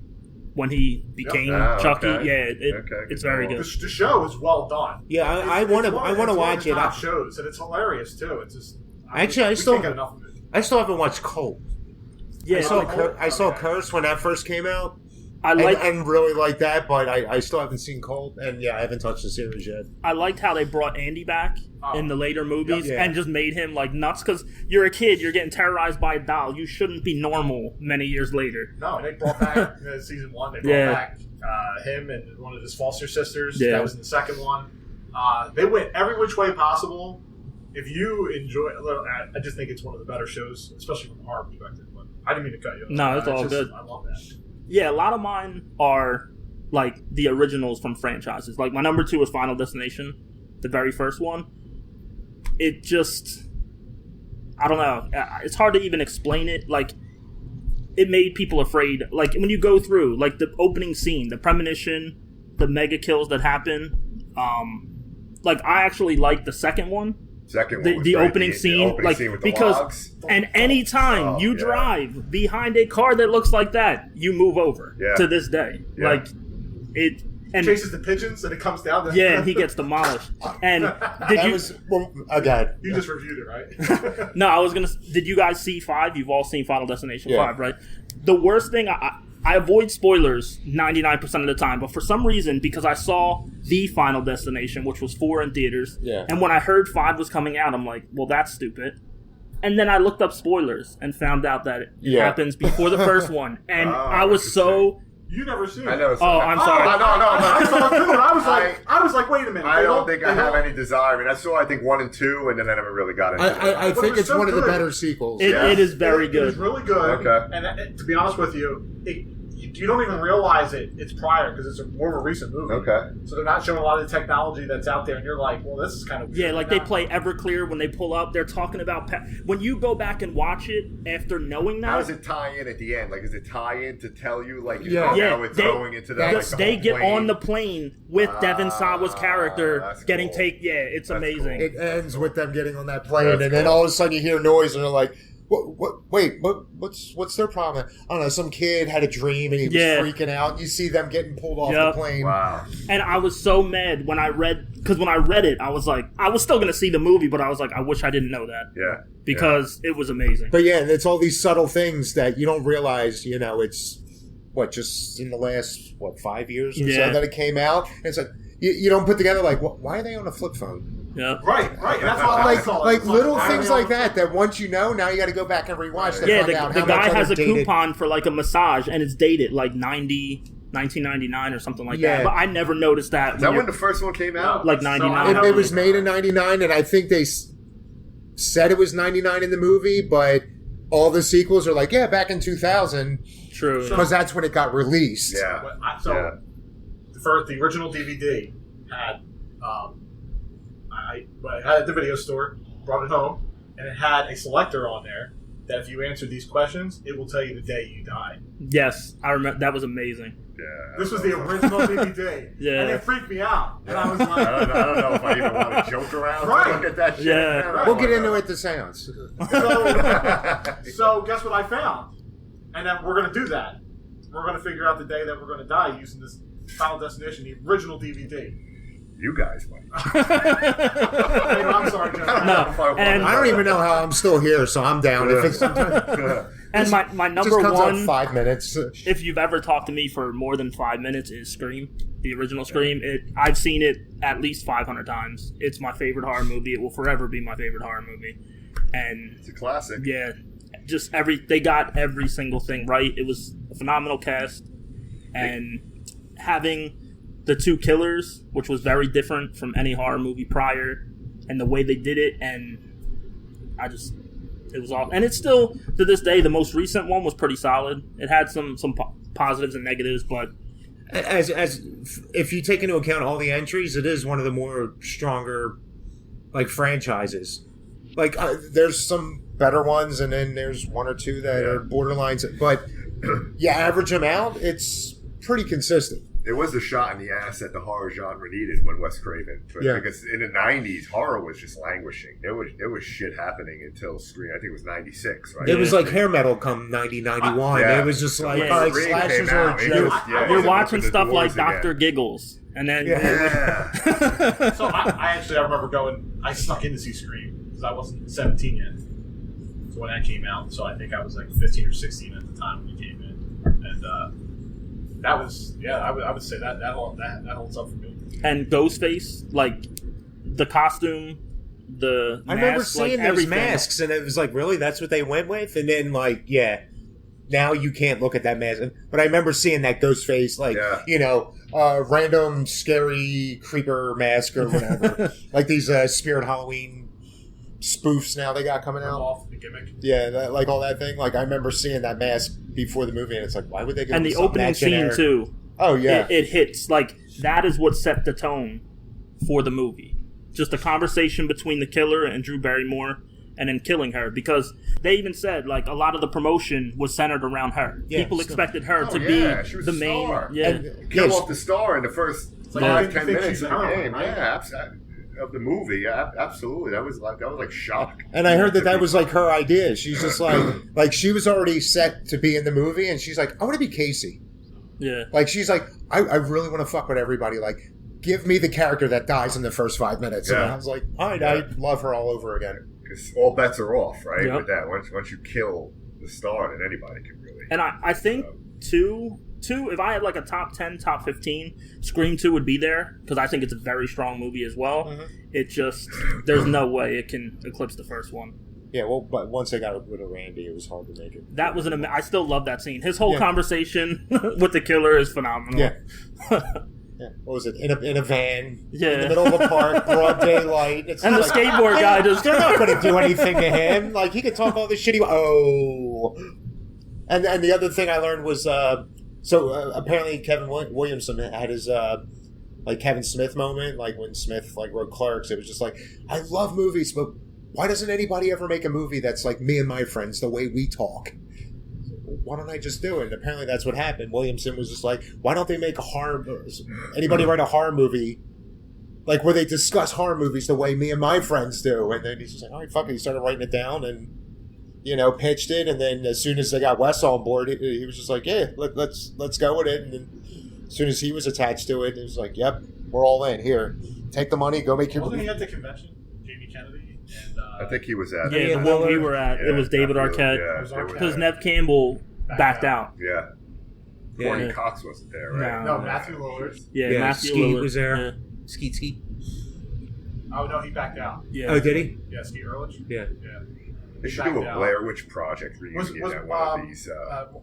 when he became Ah, Chucky. okay. Yeah, Okay, it's good very call. good. The show is well done. Yeah, I It's want to. one- I it's want to one of watch the it. top shows, and it's hilarious too. It's just Actually, I we still- can't get enough of it. I still haven't watched Cult. Yeah, I saw Curse when that first came out, I and, like and really liked that, but I still haven't seen Cult, and yeah, I haven't touched the series yet. I liked how they brought Andy back in the later movies Yeah. and just made him like nuts because you're a kid, you're getting terrorized by a doll. You shouldn't be normal many years later. No, they brought back season 1. They brought back him and one of his foster sisters. Yeah. That was in the second one. They went every which way possible. If you enjoy, I just think it's one of the better shows, especially from a horror perspective. But I didn't mean to cut you off. No, it's all good. I love that. Yeah, a lot of mine are like the originals from franchises. Like my number 2 is Final Destination, the very first one. It just, I don't know. It's hard to even explain it. Like, it made people afraid. Like when you go through, like the opening scene, the premonition, the mega kills that happen. Like I actually like the second one. Second one was The great. opening scene, opening like scene with the because, logs. and anytime Oh, you yeah. drive behind a car that looks like that, you move over. Yeah. To this day, Yeah. like it, and Chases the pigeons and it comes down. To yeah, and he gets demolished. And did That you? was again. You just reviewed it, right? No, I was gonna. Did you guys see 5? You've all seen Final Destination Yeah. 5, right? The worst thing, I avoid spoilers 99% of the time, but for some reason, because I saw the Final Destination, which was 4 in theaters, Yeah. and when I heard 5 was coming out, I'm like, well, that's stupid. And then I looked up spoilers and found out that it Yeah. happens before the first one, and Oh, I was so. You never seen it. I know. Oh, I'm sorry. No, no, I saw it too, and I I- was like, wait a minute. I they don't think I they have any desire. I mean, I saw, I think, 1 and 2, and then I never really got into it. I But think it was it's so one of the good. better sequels. It is very It was good. really good. Okay. And to be honest with you, you don't even realize it's prior because it's more of a recent movie. Okay. So they're not showing a lot of the technology that's out there, and you're like, well, this is kind of weird. Yeah, like they play Everclear when they pull up. They're talking about when you go back and watch it after knowing that. How does it tie in at the end? Like, is it tie in to tell you, like, Yeah. Yeah, now it's they- going into the, they- like, the they whole get plane? on the plane with Devin Sawa's character that's getting cool. Yeah, it's That's amazing. cool. It ends with them getting on that plane, That's and then cool. all of a sudden you hear noise, and they're like, what's their problem? I don't know. Some kid had a dream, and he was Yeah. freaking out. You see them getting pulled off Yep. the plane. Wow. And I was so mad when I read it, I was like, I was still gonna see the movie, but I was like, I wish I didn't know that Yeah. because it was amazing. But yeah, it's all these subtle things that you don't realize. You know, it's just in the last 5 years or Yeah. so that it came out. And it's like you don't put together like, why are they on a flip phone? Yeah. Right. And that's what I saw. Like It's little I things don't like that once you know, now you got to go back and rewatch to Yeah, find out the how guy much has a other dated. coupon for like a massage, and it's dated like 1999 or something like Yeah. that. But I never noticed that. Is that when the first one came out? Like So 99. It was made in '99, and I think they said it was '99 in the movie, but all the sequels are like, yeah, back in 2000, True. because that's when it got released. Yeah. The original DVD had I had it at the video store, brought it home, and it had a selector on there that if you answer these questions, it will tell you the day you died. Yes, I remember. That was amazing. Yeah. This was the original DVD. Yeah. And it freaked me out. And I was like, I don't know if I even want to joke around. Right. To look at that shit. Yeah. Man, We'll get into it. The seance. so guess what I found? And then we're going to do that. We're going to figure out the day that we're going to die using this Final Destination, the original DVD. You guys might. Hey, I'm sorry, Jeff. No, and I don't even know how I'm still here, so I'm down. If it's and my number just comes one, out 5 minutes. if you've ever talked to me for more than 5 minutes, is Scream, the original Scream. I've seen it at least 500 times. It's my favorite horror movie. It will forever be my favorite horror movie. And It's a classic. yeah, just they got every single thing right. It was a phenomenal cast, and having the two killers, which was very different from any horror movie prior, and the way they did it, and it was all, and it's still to this day the most recent one was pretty solid. It had some positives and negatives, but as if you take into account all the entries, it is one of the more stronger like franchises. Like there's some better ones, and then there's one or two that are borderlines. But you average them out, it's pretty consistent. It was a shot in the ass that the horror genre needed when Wes Craven. Yeah. Because in the 90s, horror was just languishing. There was shit happening until Scream. I think it was 96, right? It was like hair metal come 90, 91. Yeah. It was just like, Yeah. all right, Scream slashers came are out, a it joke. was- yeah, you're it watching opened the stuff like doors again. Dr. Giggles, and then Yeah. So I remember going, I snuck in to see Scream because I wasn't 17 yet. So when that came out, so I think I was like 15 or 16 at the time when it came in. And that was, I would say that holds up for me. and Ghostface, like the costume, the I remember mask, like, seeing those everything. masks, and it was like, really, that's what they went with? And then, like, yeah, now you can't look at that mask. But I remember seeing that Ghostface, like, random scary creeper mask or whatever. Like these Spirit Halloween spoofs now they got coming out. Off the gimmick. Yeah, like all that thing. Like I remember seeing that mask before the movie, and it's like, why would they go And with the something opening that scene generic? too. Oh yeah, It hits like that is what set the tone for the movie. Just a conversation between the killer and Drew Barrymore, and then killing her, because they even said like a lot of the promotion was centered around her. Yeah, People so- expected her to she was be the a main. star. Yeah, And- Kill yes. off the star in the first like, Yeah. 5-10 think minutes she's of the her, game. right? Yeah, of the movie. Yeah, absolutely. That was like shock. And I heard that was like her idea. She's just like she was already set to be in the movie, and she's like, I want to be Casey. yeah. Like she's like, I really want to fuck with everybody. Like, give me the character that dies in the first 5 minutes. And Yeah. I was like, all right, I love her all over again. Because all bets are off, right? Yep. With that, once you kill the star, then anybody can really. And I think two. If I had like a top 10, top 15, Scream 2 would be there, because I think it's a very strong movie as well. Mm-hmm. It just there's no way it can eclipse the first one. Yeah, well, but once they got rid of Randy, it was hard to make it. That was I still love that scene. His whole Yeah. conversation with the killer is phenomenal. Yeah. Yeah. What was it? In a van, in Yeah. the middle of a park, broad daylight. It's And the like, skateboard guy just they're not going to do anything to him. Like he could talk all this shit. And the other thing I learned was apparently Kevin Williamson had his like Kevin Smith moment, like when Smith like wrote Clerks. It was just like, I love movies, but why doesn't anybody ever make a movie that's like me and my friends, the way we talk? Why don't I just do it? And apparently that's what happened. Williamson was just like, why don't they make anybody write a horror movie like where they discuss horror movies the way me and my friends do? And then he's just like, all right, fuck it. He started writing it down and, pitched it. And then as soon as they got Wes on board, he was just like, yeah, let's go with it. And then as soon as he was attached to it, it was like, yep, we're all in. Here, take the money, go make your Wasn't movie. he at the convention? Jamie Kennedy? And, I think he was at. Yeah, Ian the one we Miller. were at, it was David Arquette. Yeah, Because Nev Campbell backed out. Yeah. Yeah. Courtney Cox wasn't there, right? No, Matthew Lillard. Yeah, Yeah, Matthew Skeet Lillard was there. Yeah. Skeet. Oh no, he backed out. Yeah. Oh, did he? Yeah, Steve Ehrlich. Yeah. Yeah. They should Backed do a out. Blair Witch Project Was reunion at one of these.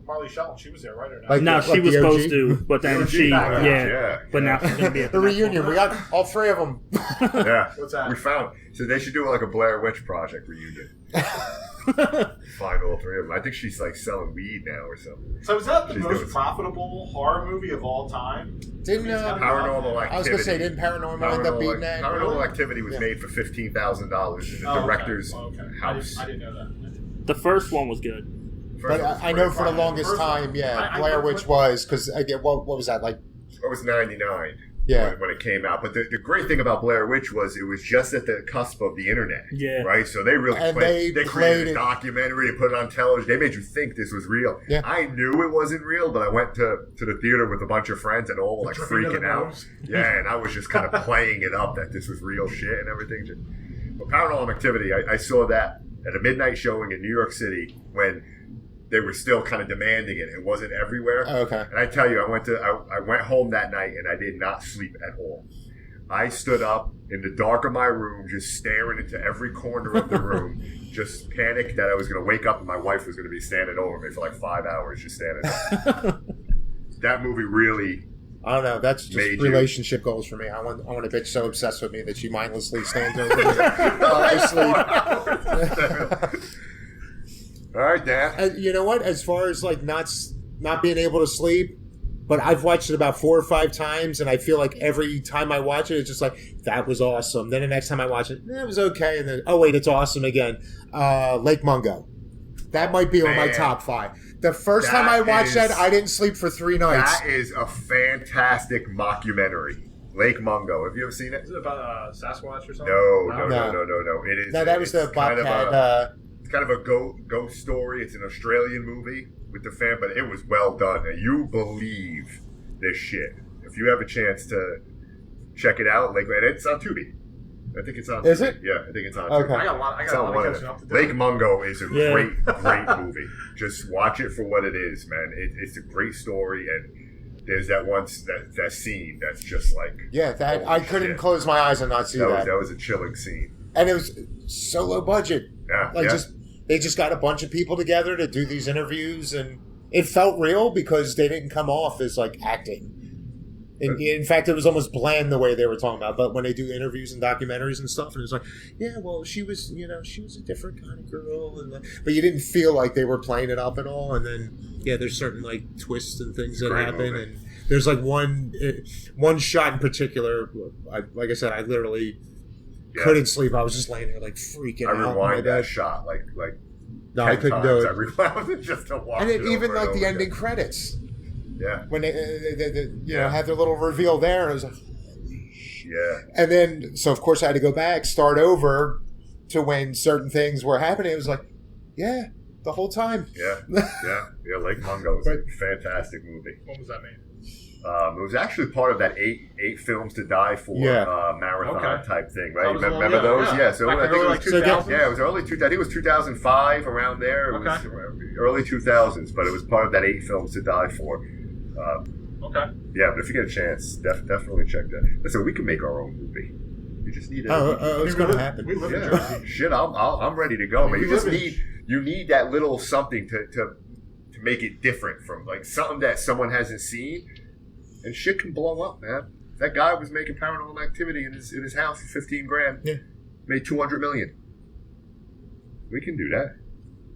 Marley Shelton? She was there, right or not? Like- No, she like was the OG? supposed to, but then OG she, backed out. yeah. But now she's gonna be at The next reunion. one. We got all three of them. Yeah. What's that? We found. So they should do like a Blair Witch Project reunion. Find all three of them. I think she's like selling weed now or something. So is that the She's most doing- profitable horror movie of all time? Didn't Paranormal Activity. I was gonna say, didn't Paranormal end up beating that? Paranormal Activity was Yeah. made for $15,000 in the Oh, director's okay. house. I didn't know that. The first one was good. But I know for the longest time, yeah, Blair Witch was because again, what was that like? It was 99 Yeah. when it came out. But the great thing about Blair Witch was it was just at the cusp of the internet. Yeah. Right? So they really And played. They they created played a it- documentary and put it on television. They made you think this was real. Yeah. I knew it wasn't real, but I went to the theater with a bunch of friends and all were like Dripping to the freaking out. nose. Yeah, and I was just kind of playing it up that this was real shit and everything. But Paranormal Activity, I saw that at a midnight showing in New York City when they were still kind of demanding it. It wasn't everywhere. Oh, okay. And I tell you, I went home that night and I did not sleep at all. I stood up in the dark of my room, just staring into every corner of the room, just panicked that I was going to wake up and my wife was going to be standing over me for like 5 hours, just standing there. That movie really. I don't know. That's Made just you. relationship goals for me. I want a bitch so obsessed with me that she mindlessly stands over me while I sleep. All right, Dan. You know what? As far as like not being able to sleep, but I've watched it about 4 or 5 times, and I feel like every time I watch it, it's just like that was awesome. Then the next time I watch it, it was okay, and then oh wait, it's awesome again. Lake Mungo, that might be on my Man. top 5. The first That time I watched is- that, I didn't sleep for 3 nights. That is a fantastic mockumentary. Lake Mungo. Have you ever seen it? Is it about Sasquatch or something? No. It is. No, that was the it's kind of Bobcat. It's kind of a ghost story. It's an Australian movie with the fan, but it was well done. And you believe this shit. If you have a chance to check it out, and it's on Tubi. I think it's on. Is Tubi. it? Yeah, I think it's on. Okay. Tubi. I got a lot It's on of one of catching them. up to do. Lake Mungo is a Yeah. great movie. Just watch it for what it is, man. It's a great story, and there's that scene that's just like Yeah, that holy I couldn't shit. close my eyes and not see that. That was a chilling scene. And it was so low budget. Yeah, Like yeah. they just got a bunch of people together to do these interviews, and it felt real because they didn't come off as like acting. In fact, it was almost bland the way they were talking about. But when they do interviews and documentaries and stuff, and it's like, yeah, well, she was a different kind of girl, but you didn't feel like they were playing it up at all. And then, yeah, there's certain like twists and things that Great happen, movie. and there's like one shot in particular. Like I said, I literally Yeah. couldn't sleep. I was just laying there like freaking I out. in my rewind that bed. shot like No, 10 I couldn't times. do I it. rewound it just to watch And it. even over like and the over ending again. credits Yeah, when they Yeah. had their little reveal there, and it was like, yeah. and then so of course I had to go back, start over to when certain things were happening. It was like, yeah, the whole time. Yeah. Lake Mungo was a fantastic movie. What was that made? It was actually part of that eight films to die for Yeah. marathon Okay. type thing, That right? was Remember long- those? Yeah. So Back I in think it early was 2000s? Yeah, it was early 2000. I think it was 2005 around there. It was early 2000s, but it was part of that 8 films to die for. Okay. Yeah, but if you get a chance, definitely check that. Listen, we can make our own movie. You just need a It's going to happen. We live in Yeah, Jersey. shit, I'm ready to go. But we you just live in- need that little something to make it different from like something that someone hasn't seen, and shit can blow up, man. That guy was making Paranormal Activity in his house for $15,000. Yeah. Made $200 million. We can do that.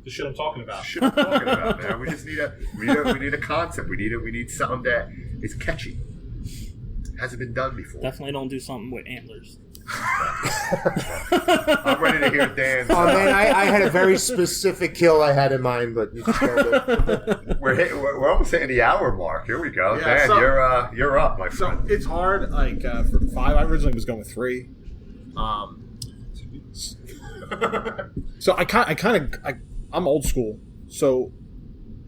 The shit I'm talking about. Shit I'm talking about, man. We just need a concept. We need something that is catchy. Hasn't been done before. Definitely don't do something with antlers. I'm ready to hear Dan's. Oh man, I had a very specific kill I had in mind, but you just We're almost hitting the hour mark. Here we go. Yeah, Dan, so- you're up, my So friend. it's hard, like for 5. I originally was going with 3. So I'm old school. So,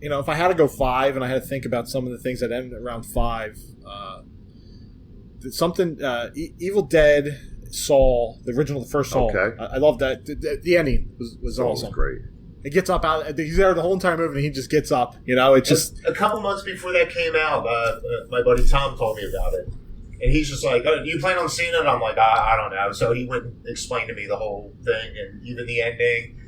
if I had to go 5 and I had to think about some of the things that ended around 5, Evil Dead, Saw, the first Saw. Okay. I love that. The ending was That awesome. was great. He gets up out. He's there the whole entire movie, and he just gets up. It's just a couple months before that came out, my buddy Tom told me about it. And he's just like, oh, do you plan on seeing it? I'm like, I don't know. So he went and explained to me the whole thing and even the ending.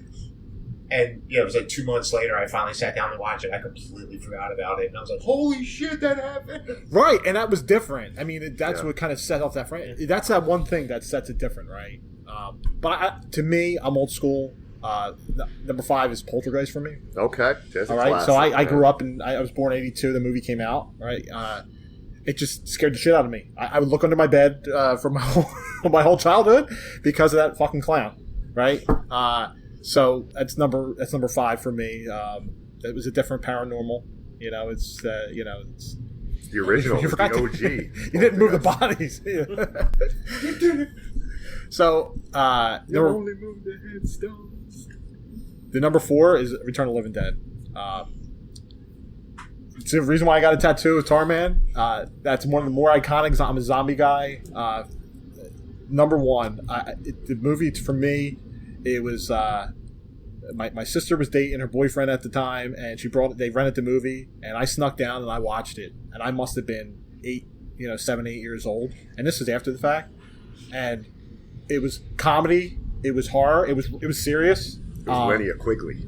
And yeah, it was like 2 months later, I finally sat down to watch it. I completely forgot about it. And I was like, holy shit, that happened. Right, and that was different. I mean, that's what kind of set off that frame. That's that one thing that sets it different, right? To me, I'm old school. Number 5 is Poltergeist for me. Okay. That's a all right, classic, so I man. grew up and I was born in '82. The movie came out, right? It just scared the shit out of me. I would look under my bed for my whole childhood because of that fucking clown, right? So that's number 5 for me. It was a different paranormal. It's The original, you the forgot to- OG. you didn't move the bodies. You did it. So You only moved the headstones. the number 4 is Return of the Living Dead. It's the reason why I got a tattoo of Tarman. That's one of the more iconic. I'm a zombie guy. Number 1, the movie for me, it was my sister was dating her boyfriend at the time, and they rented the movie, and I snuck down and I watched it, and I must have been 7, 8 years old, and this is after the fact, and it was comedy, it was horror, it was serious. It was Linnea Quigley.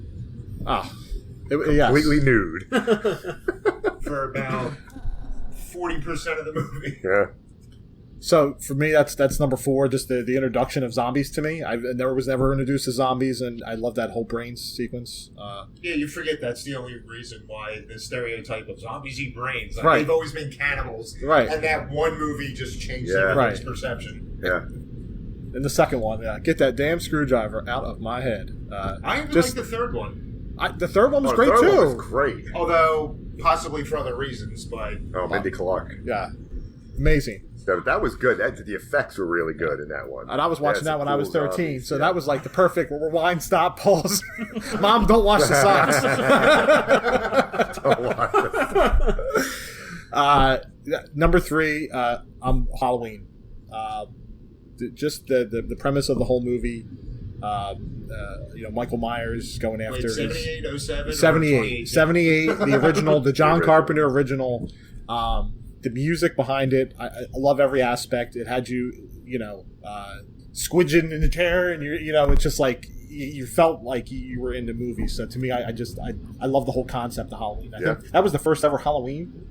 Yes. Completely nude. For about 40% of the movie. Yeah. So for me, that's number 4. Just the introduction of zombies to me. I was never introduced to zombies, and I love that whole brains sequence. Yeah, you forget that's the only reason why the stereotype of zombies eat brains. Like, Right. They've always been cannibals. Right. And that one movie just changed Yeah. everyone's Right. perception. Yeah. And the second one, get that damn screwdriver out of my head. I even just like the third one. the third one was Oh, great the third too. one was great. Although, possibly for other reasons, but... Oh, Mindy Clark. Yeah, amazing. That was good. The effects were really good in that one. And I was watching Yeah, that when some I was cool 13, zombies, so yeah. that was like the perfect rewind, stop, pause. Mom, don't wash the socks. Don't watch it. Number 3, I'm Halloween. Just the premise of the whole movie. Michael Myers going after Wait, his 78, 07, 78, 78, the original, the John Carpenter original. The music behind it, I love every aspect. It had you, squidging in the chair, and it's just like you felt like you were in the movie. So to me, I love the whole concept of Halloween. I think that was the first ever Halloween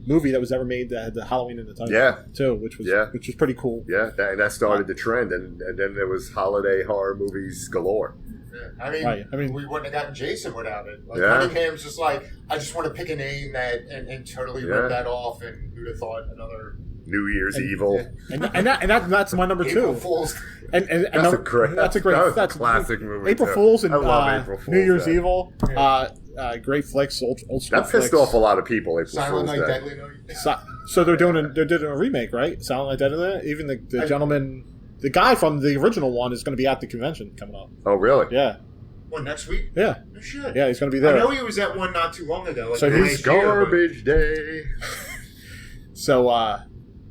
movie that was ever made that had the Halloween in the title. Yeah. too, which was pretty cool. Yeah, that started the trend, and then there was holiday horror movies galore. Yeah. I mean, we wouldn't have gotten Jason without it. Like, Yeah. Cunningham's just like, I just want to pick a name and totally rip that off, and who'd have thought another... New Year's Evil. and that's my number 2. April Fool's... And That's a great that's classic movie. April too. Fools and I love April Fools New Year's Day. Evil. Great flicks, old school That flicks. pissed off a lot of people. April Silent Fool's Night, Day. Deadly Night. So they're doing a remake, right? Silent Night Deadly. Even the gentleman, the guy from the original one, is going to be at the convention coming up. Oh, really? Yeah, What, next week? yeah, No shit. yeah. He's going to be I there. know he was at one not too long ago. Like So he's last year, but- Garbage Day. So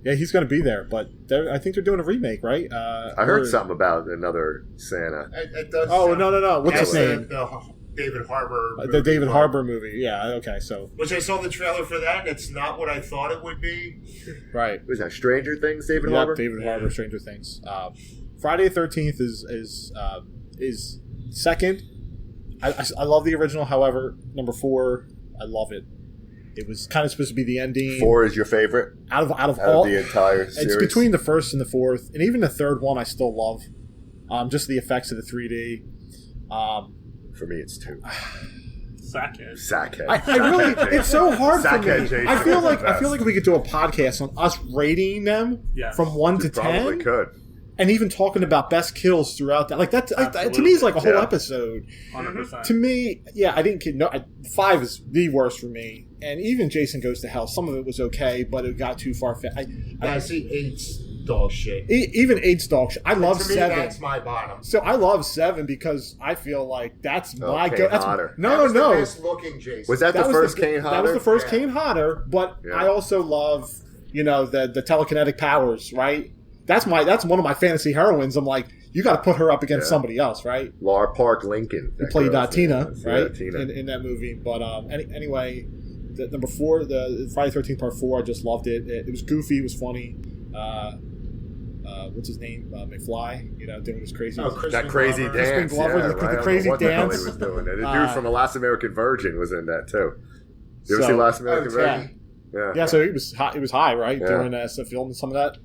yeah, he's going to be there. But I think they're doing a remake, right? I heard something about another Santa. It does Oh sound- no! What's his That's name? The David Harbour. The movie, David but- Harbour movie. Yeah. Okay. So Which I saw the trailer for that, and it's not what I thought it would be. right. Was that Stranger Things, David Yeah, Harbour? David Harbour, Stranger Things. Friday the 13th is second. I love the original. However, number 4, I love it. It was kind of supposed to be the ending. 4 is your favorite out of out all of the entire series? it's between the first and the fourth, and even the third one I still love. Just the effects of the 3D. For me, it's 2. Sackhead. Sackhead. I really, it's so hard for Sackhead me. Jason I feel is the like best. we could do a podcast on us rating them Yes. from 1 to You probably 10, could. and even talking about best kills throughout that. Like that to me is like a whole episode. 100%. To me, yeah, I didn't. No, 5 is the worst for me, and even Jason Goes to Hell. Some of it was okay, but it got too far. I see 8's dog shit. Even 8's dog shit. I love To me, 7. that's my bottom. So I love 7 because I feel like that's my Kane go. That's, Hodder. no, That no, was no. the best looking Jason. Was that the was first Kane That was Hodder? the first Yeah. Kane Hodder, but Yeah. I also love the telekinetic powers. Right, that's one of my fantasy heroines. I'm like, you got to put her up against Yeah. somebody else, right? Laura Park Lincoln. Who That played girl's Tina, name. right? Yeah, Tina. In that movie. But anyway, number 4, the Friday 13th Part 4. I just loved it. It was goofy. It was funny. What's his name? McFly. Doing his crazy. That crazy Crispin dance. Glover, Yeah, the right. crazy what the hell he dance. was doing. And the dude from The Last American Virgin was in that too. You ever see Last American Virgin? Yeah. So he was high. It was high, right? Yeah. During filming some of that.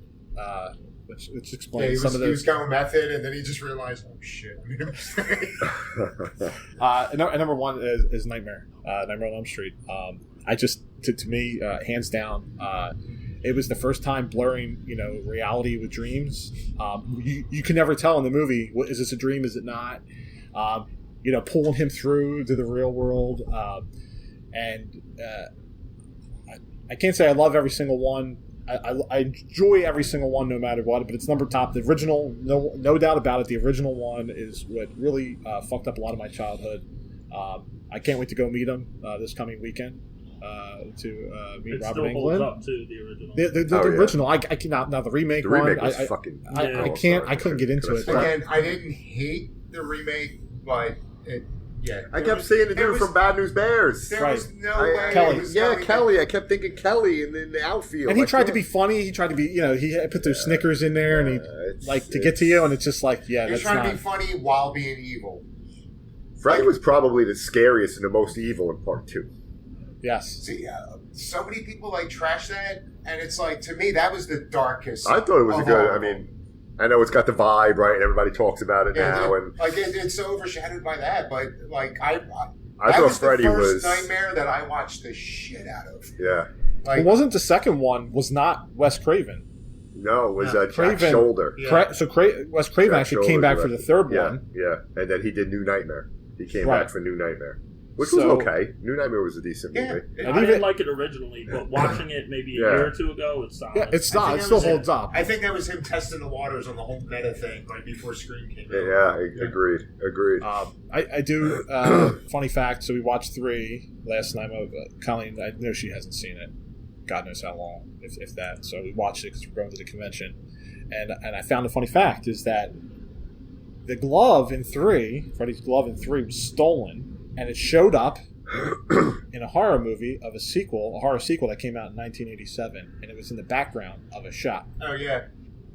Which explains some of he was those. going method, and then he just realized, oh shit, I made a mistake. And number 1 is Nightmare. Nightmare on Elm Street. I just to me, hands down, it was the first time blurring, reality with dreams. You can never tell in the movie, is this a dream? Is it not? Pulling him through to the real world. I can't say I love every single one. I enjoy every single one no matter what, but it's number top. The original, no doubt about it, the original one is what really fucked up a lot of my childhood. I can't wait to go meet him this coming weekend. To meet Robert still Englund. holds up to the original. The original, I cannot. Now the remake. The remake one, was fucking. I can't. I couldn't get into it. Again, I didn't hate the remake, but I kept seeing the dude from Bad News Bears. There was no way. Kelly. It was Kelly. I kept thinking Kelly in the outfield. And he tried to be funny. He tried to be, he put those Snickers in there, and he to get to you, and it's just like, He was that's trying not. to be funny while being evil. Freddy was probably the scariest and the most evil in part 2. Yes. See, so many people trash that, and it's like, to me, that was the darkest. I thought it was of a good. all I mean, I know it's got the vibe, right, and everybody talks about it now. And it's so overshadowed by that, but I that thought was Freddy the first was Nightmare that I watched the shit out of. Yeah. Like, It wasn't the second one. Was not Wes Craven. No, it was Jack Craven. Shoulder. Yeah. Wes Craven Jack actually came back Shoulder for the third yeah, one. Yeah, and then he did New Nightmare. He came Right. back for New Nightmare, which So- was okay. New Nightmare was a decent movie. And I even- didn't like it originally, but watching it maybe a year or two ago, it's solid. Yeah, it's I not. think It that still was holds up. I think that was him testing the waters on the whole meta thing right before Scream came out. Yeah, agreed. I do. Funny fact. So we watched 3 last night. Colleen, I know she hasn't seen it. God knows how long, if that. So we watched it because we're going to the convention, and I found a funny fact is that the glove in 3, Freddy's glove in 3, was stolen, and it showed up in a horror movie of a horror sequel that came out in 1987, and it was in the background of a shot. Oh, yeah.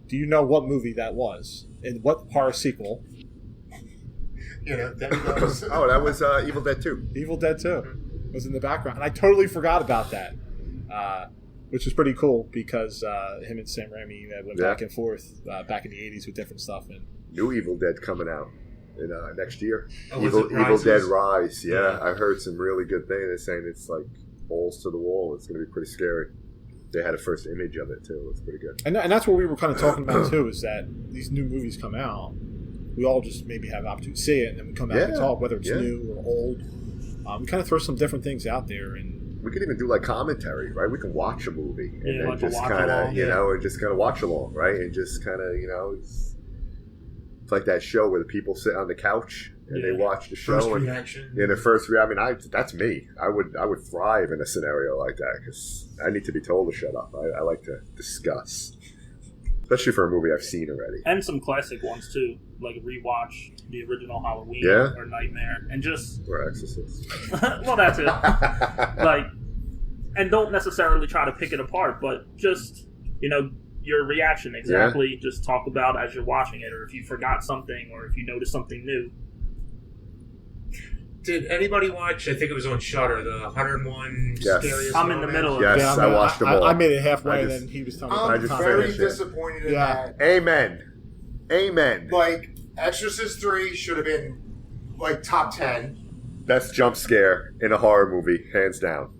Do you know what movie that was? And what horror sequel? Debbie knows. Oh, that was Evil Dead 2. Evil Dead 2 was in the background, and I totally forgot about that, which was pretty cool because him and Sam Raimi went back and forth back in the 80s with different stuff. And New Evil Dead coming out in next year. Oh, Evil Rises? Dead Rise. Yeah, I heard some really good things. They're saying it's like balls to the wall. It's going to be pretty scary. They had a first image of it too. It looks pretty good. and that's what we were kind of talking about too, is that these new movies come out, we all just maybe have an opportunity to see it, and then we come back and talk, whether it's new or old. We kind of throw some different things out there, and we could even do like commentary, right? We can watch a movie and then like a just watch kind of, along, and just kind of watch along, right? And just kind of, it's like that show where the people sit on the couch and they watch the show. First and reaction. in the first reaction, that's me. I would thrive in a scenario like that because I need to be told to shut up. I like to discuss, especially for a movie I've seen already. And some classic ones too, like rewatch the original Halloween or Nightmare, and just or Exorcist. well, that's it. Like, and don't necessarily try to pick it apart, but just your reaction exactly. Just talk about as you're watching it, or if you forgot something, or if you noticed something new. Did anybody watch? I think it was on Shudder, the 101 Yes. Scariest. I'm in the middle of Yes, I watched them all. I made it halfway, I and just- then he was telling me. I'm about the just very finished it. disappointed in Yeah. that. Amen. Like, Exorcist 3 should have been, top 10. Best jump scare in a horror movie, hands down.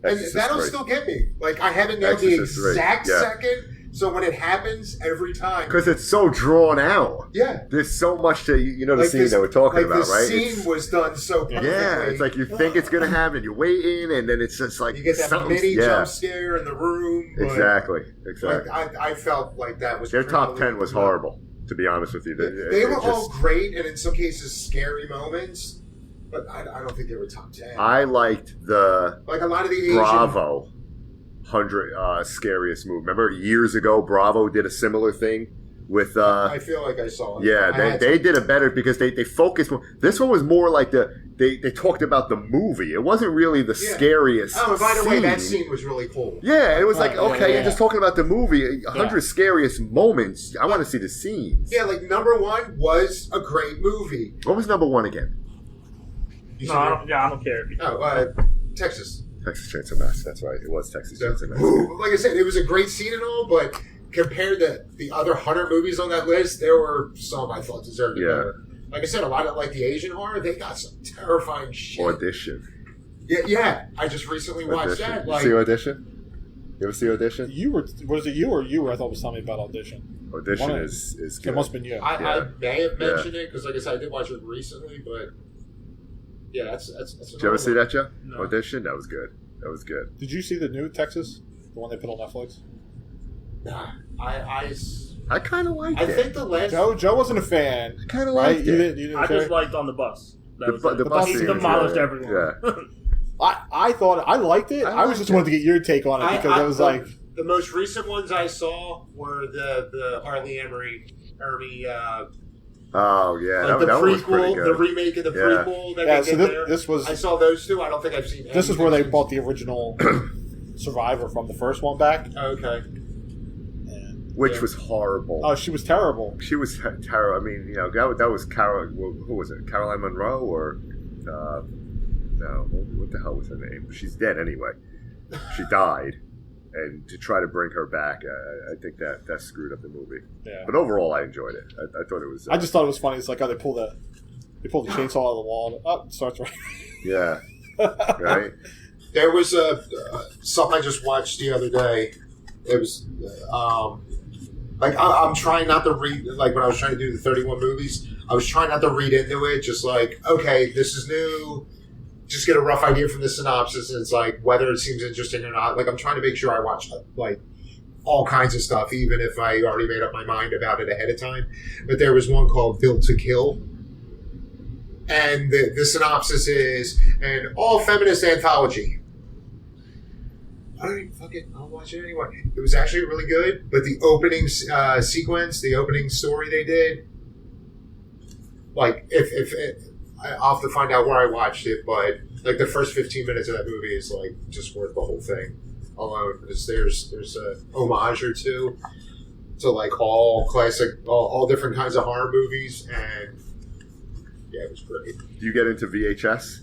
And Exorcist that'll 3. still get me. Like, I haven't nailed the Exorcist 3, exact yeah. second, so when it happens, every time. Because it's so drawn out. Yeah. There's so much to, the scene that we're talking about, the right? scene was done so perfectly. Yeah, it's like you think it's going to happen, you're waiting, and then it's just like You get that something's- mini jump scare in the room. but, Exactly. Like, I felt like that was Their top criminally 10 was well. horrible, to be honest with you. They were all great, and in some cases scary moments, but I don't think they were top 10. I liked the Like a lot of the Asian... Bravo 100 scariest movie. Remember years ago, Bravo did a similar thing with I feel like I saw it. yeah, they did it better because they focused more. This one was more like they talked about the movie. It wasn't really the scariest. Oh, and by the way, that scene. scene was really cool. Yeah, it was like, okay, yeah. you're just talking about the movie. 100 scariest moments. I want to see the scenes. Yeah, like number 1 was a great movie. What was number 1 again? You No, said- I don't care. Texas. Texas Chainsaw Massacre. That's right. It was Texas Chainsaw Massacre. Ooh, like I said, it was a great scene and all, but compared to the other 100 movies on that list, there were some I thought deserved it better. Like I said, a lot of like the Asian horror, they got some terrifying shit. Audition. Yeah. I just recently watched Audition. that. You Like, see Audition? You ever see Audition? Was it you or you were? I thought was telling me about Audition. Audition One of- is It good. must have been you. I may have mentioned it because, like I said, I did watch it recently, but yeah, that's Did you ever see that, Joe? No. Audition? That was good. That was good. Did you see the new Texas? The one they put on Netflix? Nah, I kind of liked I it. think the last Joe wasn't a fan. I kind of Right? liked You it. didn't I care? just liked On the Bus. That was it. The bus He scene, demolished yeah. everyone. Yeah. I thought I liked it. I was just wanted to get your take on it because it was like the most recent ones I saw were the Harley Emery Oh yeah, like that one was pretty prequel, good. the remake of the prequel that yeah. they So did there. this was I saw those two. I don't think I've seen. this is where they brought the original Survivor from the first one back. Okay. Which was horrible. Oh, she was terrible. She was terrible. I mean, that was Carol. Who was it? Caroline Monroe or no? What the hell was her name? She's dead anyway. She died, and to try to bring her back, I think that screwed up the movie. Yeah. But overall, I enjoyed it. I thought it was. I just thought it was funny. It's like, oh, they pull the chainsaw out of the wall. Oh, it starts right. Yeah. Right. There was something I just watched the other day. It was like I'm trying not to read, like when I was trying to do the 31 movies, I was trying not to read into it. Just like, okay, this is new. Just get a rough idea from the synopsis, and it's like whether it seems interesting or not. Like I'm trying to make sure I watch like all kinds of stuff, even if I already made up my mind about it ahead of time. But there was one called Built to Kill. And the synopsis is an all-feminist anthology. I don't even fucking. I'll watch it anyway. It was actually really good, but the opening sequence, the opening story they did, like I'll have to find out where I watched it, but like the first 15 minutes of that movie is like just worth the whole thing alone. There's a homage or two to like all classic, all different kinds of horror movies, and yeah, it was great. Do you get into VHS?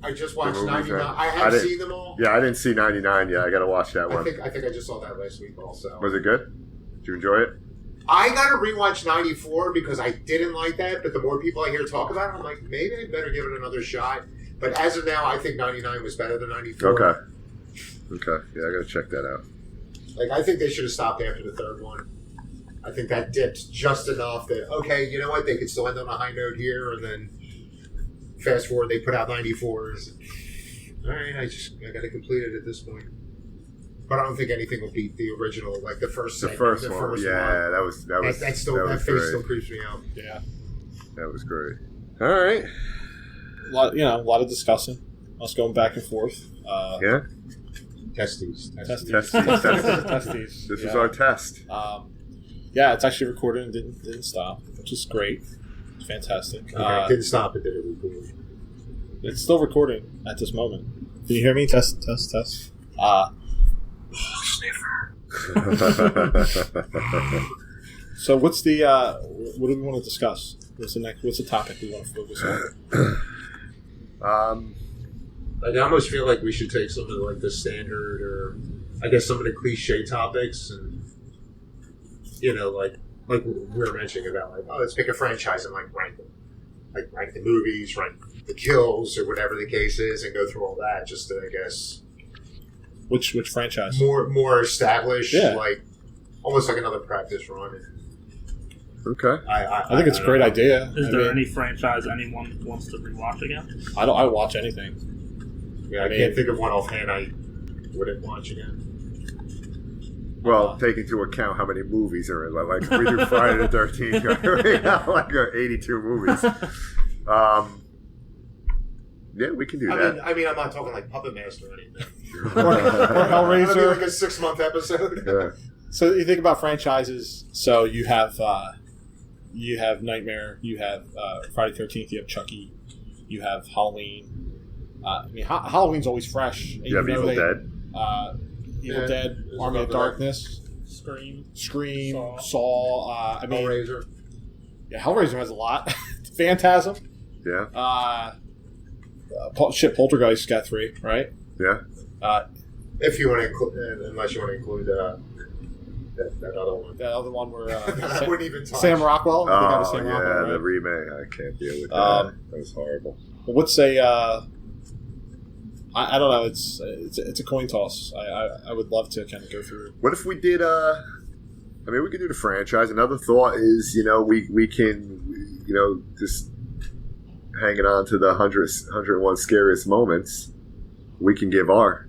I just watched The movies, 99. right? I I have didn't- seen them all. Yeah, I didn't see 99 yet. I got to watch that I one. think I just saw that last week also. Was it good? Did you enjoy it? I got to rewatch 94 because I didn't like that, but the more people I hear talk about it, I'm like, maybe I better give it another shot. But as of now, I think 99 was better than 94. Okay. Yeah, I got to check that out. Like, I think they should have stopped after the third one. I think that dipped just enough that, okay, you know what, they could still end on a high note here, and then fast forward, they put out 94s. All right, I got to complete it at this point. But I don't think anything will beat the original, like the first The segment, first the one, first yeah, one. that was That was face great. still creeps me out. Yeah. That was great. All right. A lot of discussing. Us going back and forth. Yeah. Testes. Testes. Testes. This was our test. Yeah, it's actually recorded and didn't stop, which is great. It's fantastic. Okay, didn't stop it, did it record? It's still recording at this moment. Can you hear me? Test. Sniffer. So what's the what do we want to discuss? What's the topic we want to focus on? I almost feel like we should take some of like the standard, or I guess some of the cliche topics, and like we were mentioning about like, oh, let's pick a franchise and like rank them, like rank the movies, rank the kills, or whatever the case is, and go through all that just to, I guess, Which franchise? more established, Yeah. like almost like another practice run. Okay. I think it's a great idea. Is there any franchise anyone wants to rewatch again? I watch anything. Yeah, I can't think of one offhand I wouldn't watch again. Well, take into account how many movies are in. Like we do Friday the 13th, like 82 movies. Yeah, we can do that. I mean, I'm not talking like Puppet Master or anything. Or Hellraiser. Like a 6-month episode. Yeah. So you think about franchises. So you have Nightmare, you have Friday 13th, you have Chucky, you have Halloween. I mean, Halloween's always fresh. You have Evil Dead. Evil Dead, Army of Darkness, Scream, Saw. I mean, Hellraiser. Yeah, Hellraiser has a lot. Phantasm. Yeah. Poltergeist got 3, right? Yeah. If you want to include, unless you want to include that other one. That other one where I wouldn't even touch. Sam Rockwell. They got a Oh Sam yeah, Rockwell, right? the remake. I can't deal with that. That was horrible. Well, let's say I don't know. It's a coin toss. I would love to kind of go through. What if we did? I mean, we could do the franchise. Another thought is, we can, just hanging on to the 101 scariest moments. We can give our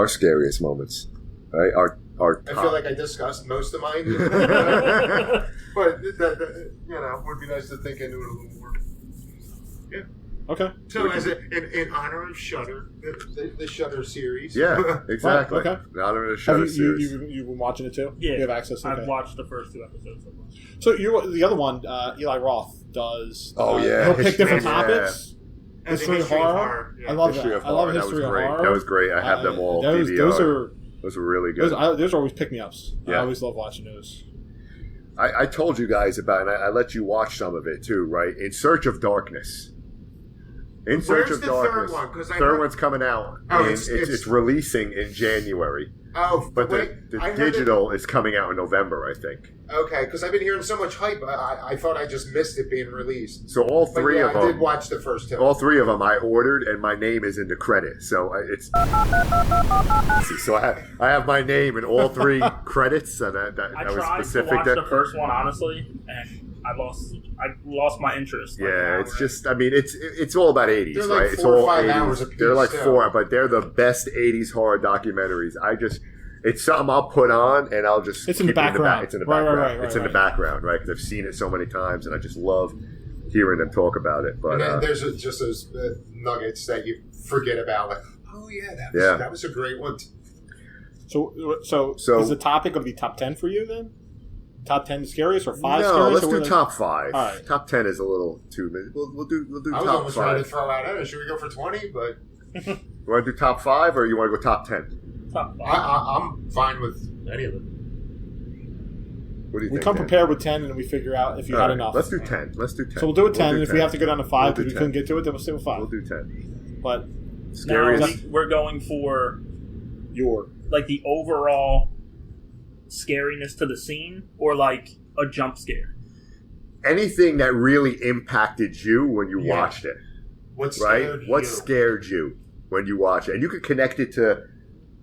scariest moments, right? Our I feel like I discussed most of mine, but that would be nice to think into it a little more. Yeah. Okay. So, as in honor of Shudder, the Shudder series. Yeah, exactly. Right, okay. In honor of the Shudder series. You've been watching it too? Yeah. You have access? Okay. I've watched the first 2 episodes so far. So the other one, Eli Roth does. Oh, yeah. He'll pick History, different yeah. topics. History of horror. Yeah. I love History that. of I love Horror, that history was of great. horror. That was great. I have them all. Those are really good. those are always pick me ups. I Yeah. always love watching those. I told you guys about, and I let you watch some of it too, right? In Search of Darkness. In Search Where's of the Darkness. third one? 'Cause Third one's coming out. Oh, and it's it's releasing in January. Oh, But wait, the I heard digital is coming out in November, I think. Okay, because I've been hearing so much hype. I thought I just missed it being released. So all But three of I did them, watch the first 2. all 3 of them, I ordered, and my name is in the credit. So it's so I have my name in all 3 credits, and that I was tried specific. to watch the first one honestly, and I lost my interest. Yeah, it's just. I mean, it's all about 80s, They're like right? It's 4 or all 5 80s. hours apiece, They're like too. 4, but they're the best 80s horror documentaries. It's something I'll put on, and I'll just. It's in the keep it background. It's in the Right, background. right, it's in the background, right? Because I've seen it so many times, and I just love hearing them talk about it. But And then there's just those nuggets that you forget about. Like, oh yeah, that was a great one. So is the topic going to be top 10 for you then? Top 10 scariest or 5 no, scariest? let's do top 5. All right. Top 10 is a little too. We'll do I was top almost ready to 5. throw out. Should we go for 20? But You want to do top 5, or you want to go top 10? Top 5. I'm fine with any of them. What do you We think? come Dan? prepared with 10 and we figure out if you All had right, enough. Let's do 10. Let's do 10. So we'll do it 10, and if we 10. have to go down to 5 We'll because do we couldn't 10. get to it, then we'll stay with 5. We'll do 10. But Now Scariest. we're going for your like the overall scariness to the scene, or like a jump scare. Anything that really impacted you when you Yeah. watched it, What right? scared What you? scared you when you watch it? And you could connect it to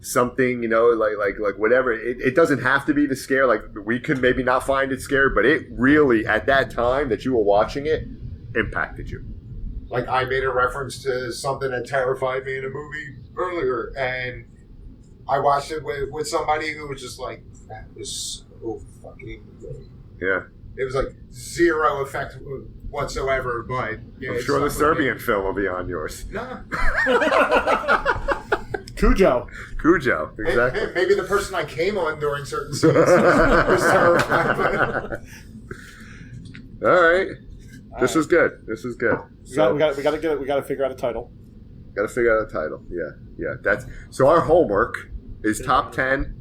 something, like whatever. It doesn't have to be the scare. Like, we could maybe not find it scary, but it really, at that time that you were watching it, impacted you. Like, I made a reference to something that terrified me in a movie earlier, and I watched it with somebody who was just like, that was so fucking good. Yeah. It was like 0 effect whatsoever, but yeah, I'm it's sure the stuck with me. Serbian film will be on yours. Nah. Cujo. Cujo, exactly. Hey, maybe the person I came on during certain scenes was terrified. All right. This is good. This is good. We got to figure out a title. Got to figure out a title. Yeah. That's so. Our homework is top 10.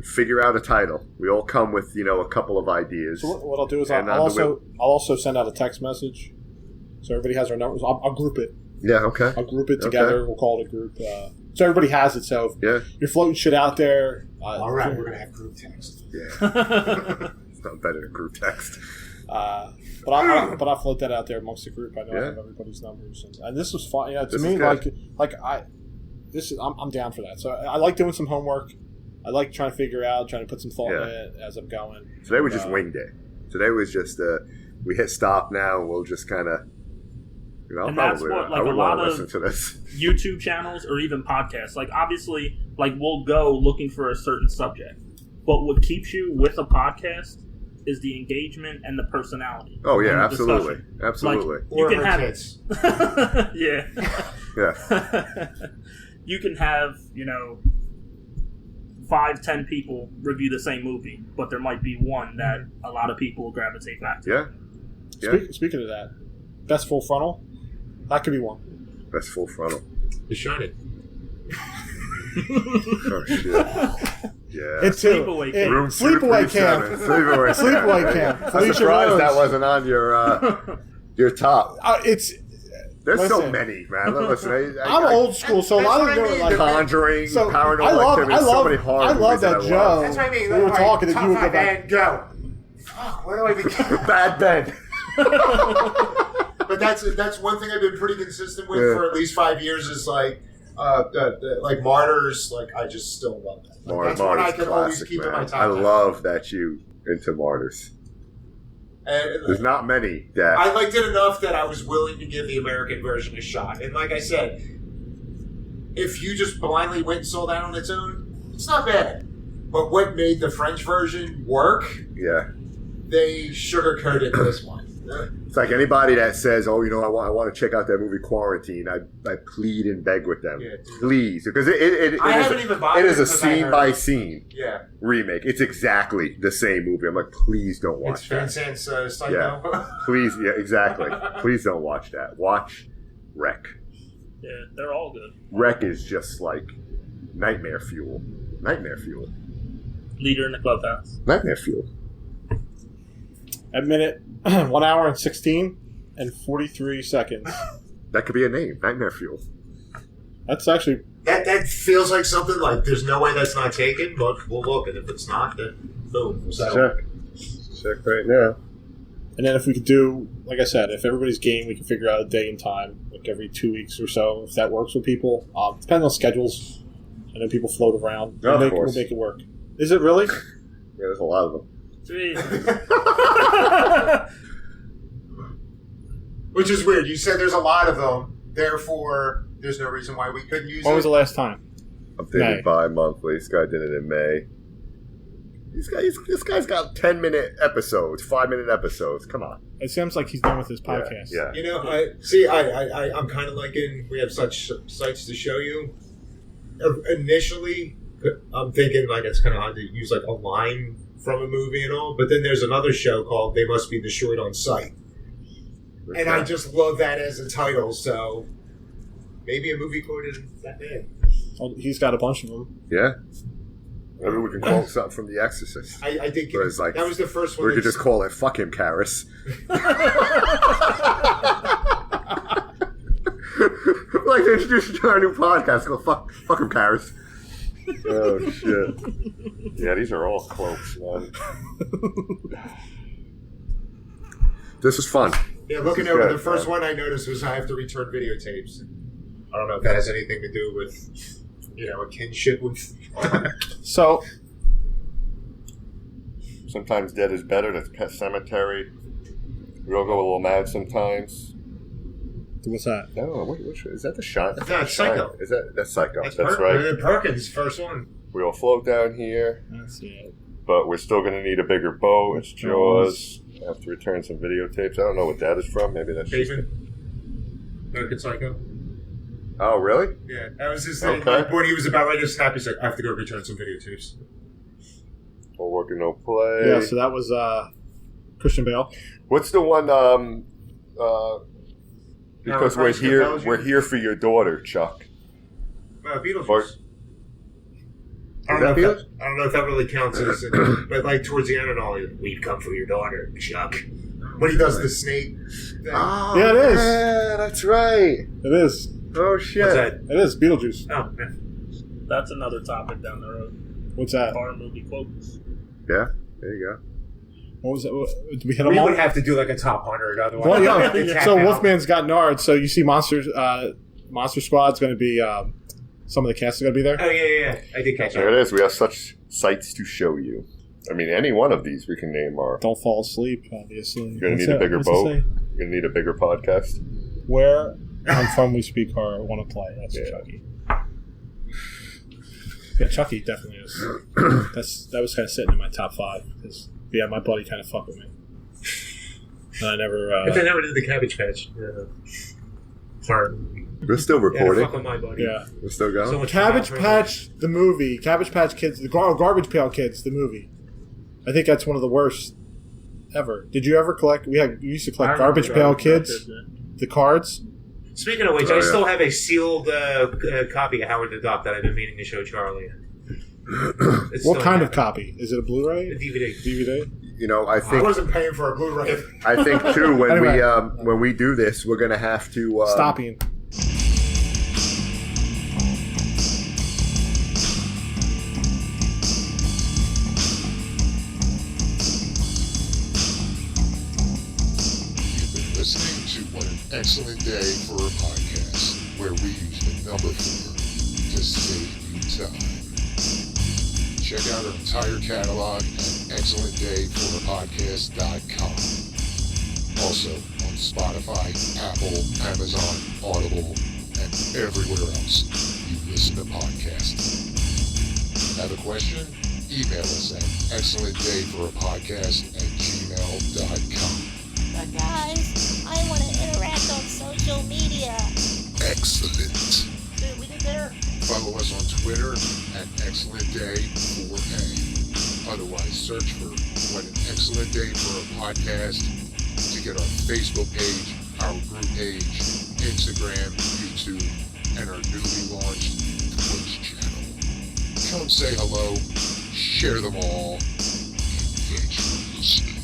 Figure out a title. We all come with a couple of ideas. So what I'll do is And, I'll also send out a text message, so everybody has our numbers. I'll group it. Yeah. Okay. I'll group it together. Okay. We'll call it a group. So everybody has it. So Yeah. you're floating shit out there. All right, we're gonna have group text. Yeah. It's not better than group text. But I'll float that out there amongst the group. I know I Yeah. have everybody's numbers, and this was fun. Yeah, to This me, is good. I'm down for that. So I like doing some homework. I like trying to figure out, trying to put some thought in it as I'm going. Today we just winged it. Today was just we hit stop now, and we'll just kind of. And that's what, like, I would a lot want to of listen to this. YouTube channels or even podcasts. Like, obviously, like, we'll go looking for a certain subject, but what keeps you with a podcast is the engagement and the personality. Oh yeah, and the absolutely, discussion. absolutely. Like, you Or can her have kids. yeah. Yeah. You can have, 5-10 people review the same movie, but there might be one that a lot of people gravitate back to. Yeah. Speaking of that, best full frontal, that could be one. Best full frontal. The Shining. Oh shit. Yeah. It's Sleepaway Camp. Room Sleepaway Camp. 237. Sleepaway Camp. I'm Felicia surprised Rose. that wasn't on your top. There's There's so listen. many, man. Listen, I'm old school, so a lot of them are like Conjuring, So, Paranormal Activity. So many horror I love movies that I Joe. love. That's what I mean. We were Like, talking that top you would go five, back. and go. Fuck, where do I begin? Bad Ben. But that's one thing I've been pretty consistent with Yeah. for at least 5 years is like like Martyrs. Like I just still love that. Like, that's one I Martyrs can always classic, keep man. in my top. I 10. love that you into Martyrs. And There's not many that. I liked it enough that I was willing to give the American version a shot. And like I said, if you just blindly went and saw that on its own, it's not bad. But what made the French version work, Yeah. they sugarcoated this one. It's like anybody that says, "Oh, I want to check out that movie Quarantine." I plead and beg with them, Yeah. please, because it I is haven't even bothered it is a because I scene heard by it. scene Yeah. remake. It's exactly the same movie. I'm like, please don't watch It's that. Vincent's Psycho. Yeah. Please, yeah, exactly. Please don't watch that. Watch Wreck. Yeah, they're all good. Wreck is just like nightmare fuel. Nightmare fuel. Leader in the clubhouse. Nightmare fuel. At minute 1 hour and 16 and 43 seconds. That could be a name. Nightmare fuel. That's actually That feels like something like there's no way that's not taken, but we'll look, and if it's not, then boom. We'll settle. Check right now. And then if we could do, like I said, if everybody's game, we can figure out a day and time, like every 2 weeks or so, if that works with people. Depending on schedules, and then people float around. Oh, of We'll course. make it work. Is it really? Yeah, there's a lot of them. Which is weird. You said there's a lot of them, therefore there's no reason why we couldn't use When it. was the last time? Updated May. bi-monthly. This guy did it in May. This guy's got 10-minute episodes, 5-minute episodes. Come on. It seems like he's done with his podcast. Yeah. You know, I'm kind of liking. We have such sites to show you. Initially, I'm thinking like it's kind of hard to use like a line from a movie and all, but then there's another show called "They Must Be Destroyed on Sight," and I just love that as a title. So maybe a movie quote isn't that bad. Well, he's got a bunch of them. Yeah. Maybe we can call it something from The Exorcist. I think Where it's like, that was the first one. We could just call it "Fuck Him, Karis." Like they introduced our new podcast called "Fuck Him, Karis." Oh shit! Yeah, these are all close, man. This is fun. Yeah, looking This is over good, the first man. one I noticed was I have to return videotapes. I don't know if that has anything to do with, a kinship with. So, Sometimes dead is better. That's Pet Cemetery. We all go a little mad sometimes. what's that? No, which is that? The Shine? That's Psycho. That's Psycho? That's Perkins, right. Perkins, first one. We all float down here, That's it. but we're still going to need a bigger boat. It's Jaws. I have to return some videotapes. I don't know what that is from. Maybe that's just... American Psycho. Oh, really? Yeah, that was his thing. Okay. Like, when he was about ready to snap, he's like, I have to go return some videotapes. No work and no play. Yeah, so that was Christian Bale. What's the one? Because Christ compels you. we're here for your daughter, Chuck. Beetlejuice. Or- I Is don't that know Beetlejuice? I don't know if that really counts as, but like towards the end and all, we've come for your daughter, Chuck. When he does the snake thing. Oh, Yeah, it is. Yeah, that's right. It is. Oh shit. What's that? It is Beetlejuice. Oh, yeah. That's another topic down the road. What's that? Horror movie quotes. Yeah, there you go. What was it? Did we hit them We all? would have to do like a top 100 otherwise. Well, yeah. They tap So out. Wolfman's got Nard. So you see Monster Squad's going to be some of the cast is going to be there. Oh, yeah. I did catch There it. it is. We have such sights to show you. I mean, any one of these we can name our. Don't fall asleep. Obviously, You're gonna What's need a that? bigger What's it boat. say? You're gonna need a bigger podcast. Where I'm from, we speak horror. Want to play? That's Yeah. Chucky. Yeah, Chucky definitely is. That was kind of sitting in my top 5 because my buddy kind of fucked with me, and I never. But they never did the Cabbage Patch. Horror movie. We're still Yeah, recording. fuck with my buddy. Yeah. We're still going. So much Cabbage fun. Patch, the movie. Cabbage Patch Kids, the Garbage Pail Kids, the movie. I think that's one of the worst ever. Did you ever collect? We used to collect Garbage Pail Kids, the cards. Speaking of which, Oh, I yeah. still have a sealed copy of Howard the Duck that I've been meaning to show Charlie. It's What still kind in of copy? Is it a Blu-ray? A DVD. DVD? You know, I I think wasn't paying for a Blu-ray. I think too when Anyway. when we do this, we're gonna have to Stopping. You've been listening to What an Excellent Day for a Podcast, where we use the number 4 to save you time. Check out our entire catalog at excellentdayforapodcast.com. Also on Spotify, Apple, Amazon, Audible, and everywhere else you listen to podcasts. Have a question? Email us at excellentdayforapodcast@gmail.com. But guys, I want to interact on social media. Excellent. See what we did there? Follow us on Twitter at ExcellentDay4A. Otherwise, search for What an Excellent Day for a Podcast to get our Facebook page, our group page, Instagram, YouTube, and our newly launched Twitch channel. Come say hello, share them all. Thanks for listening.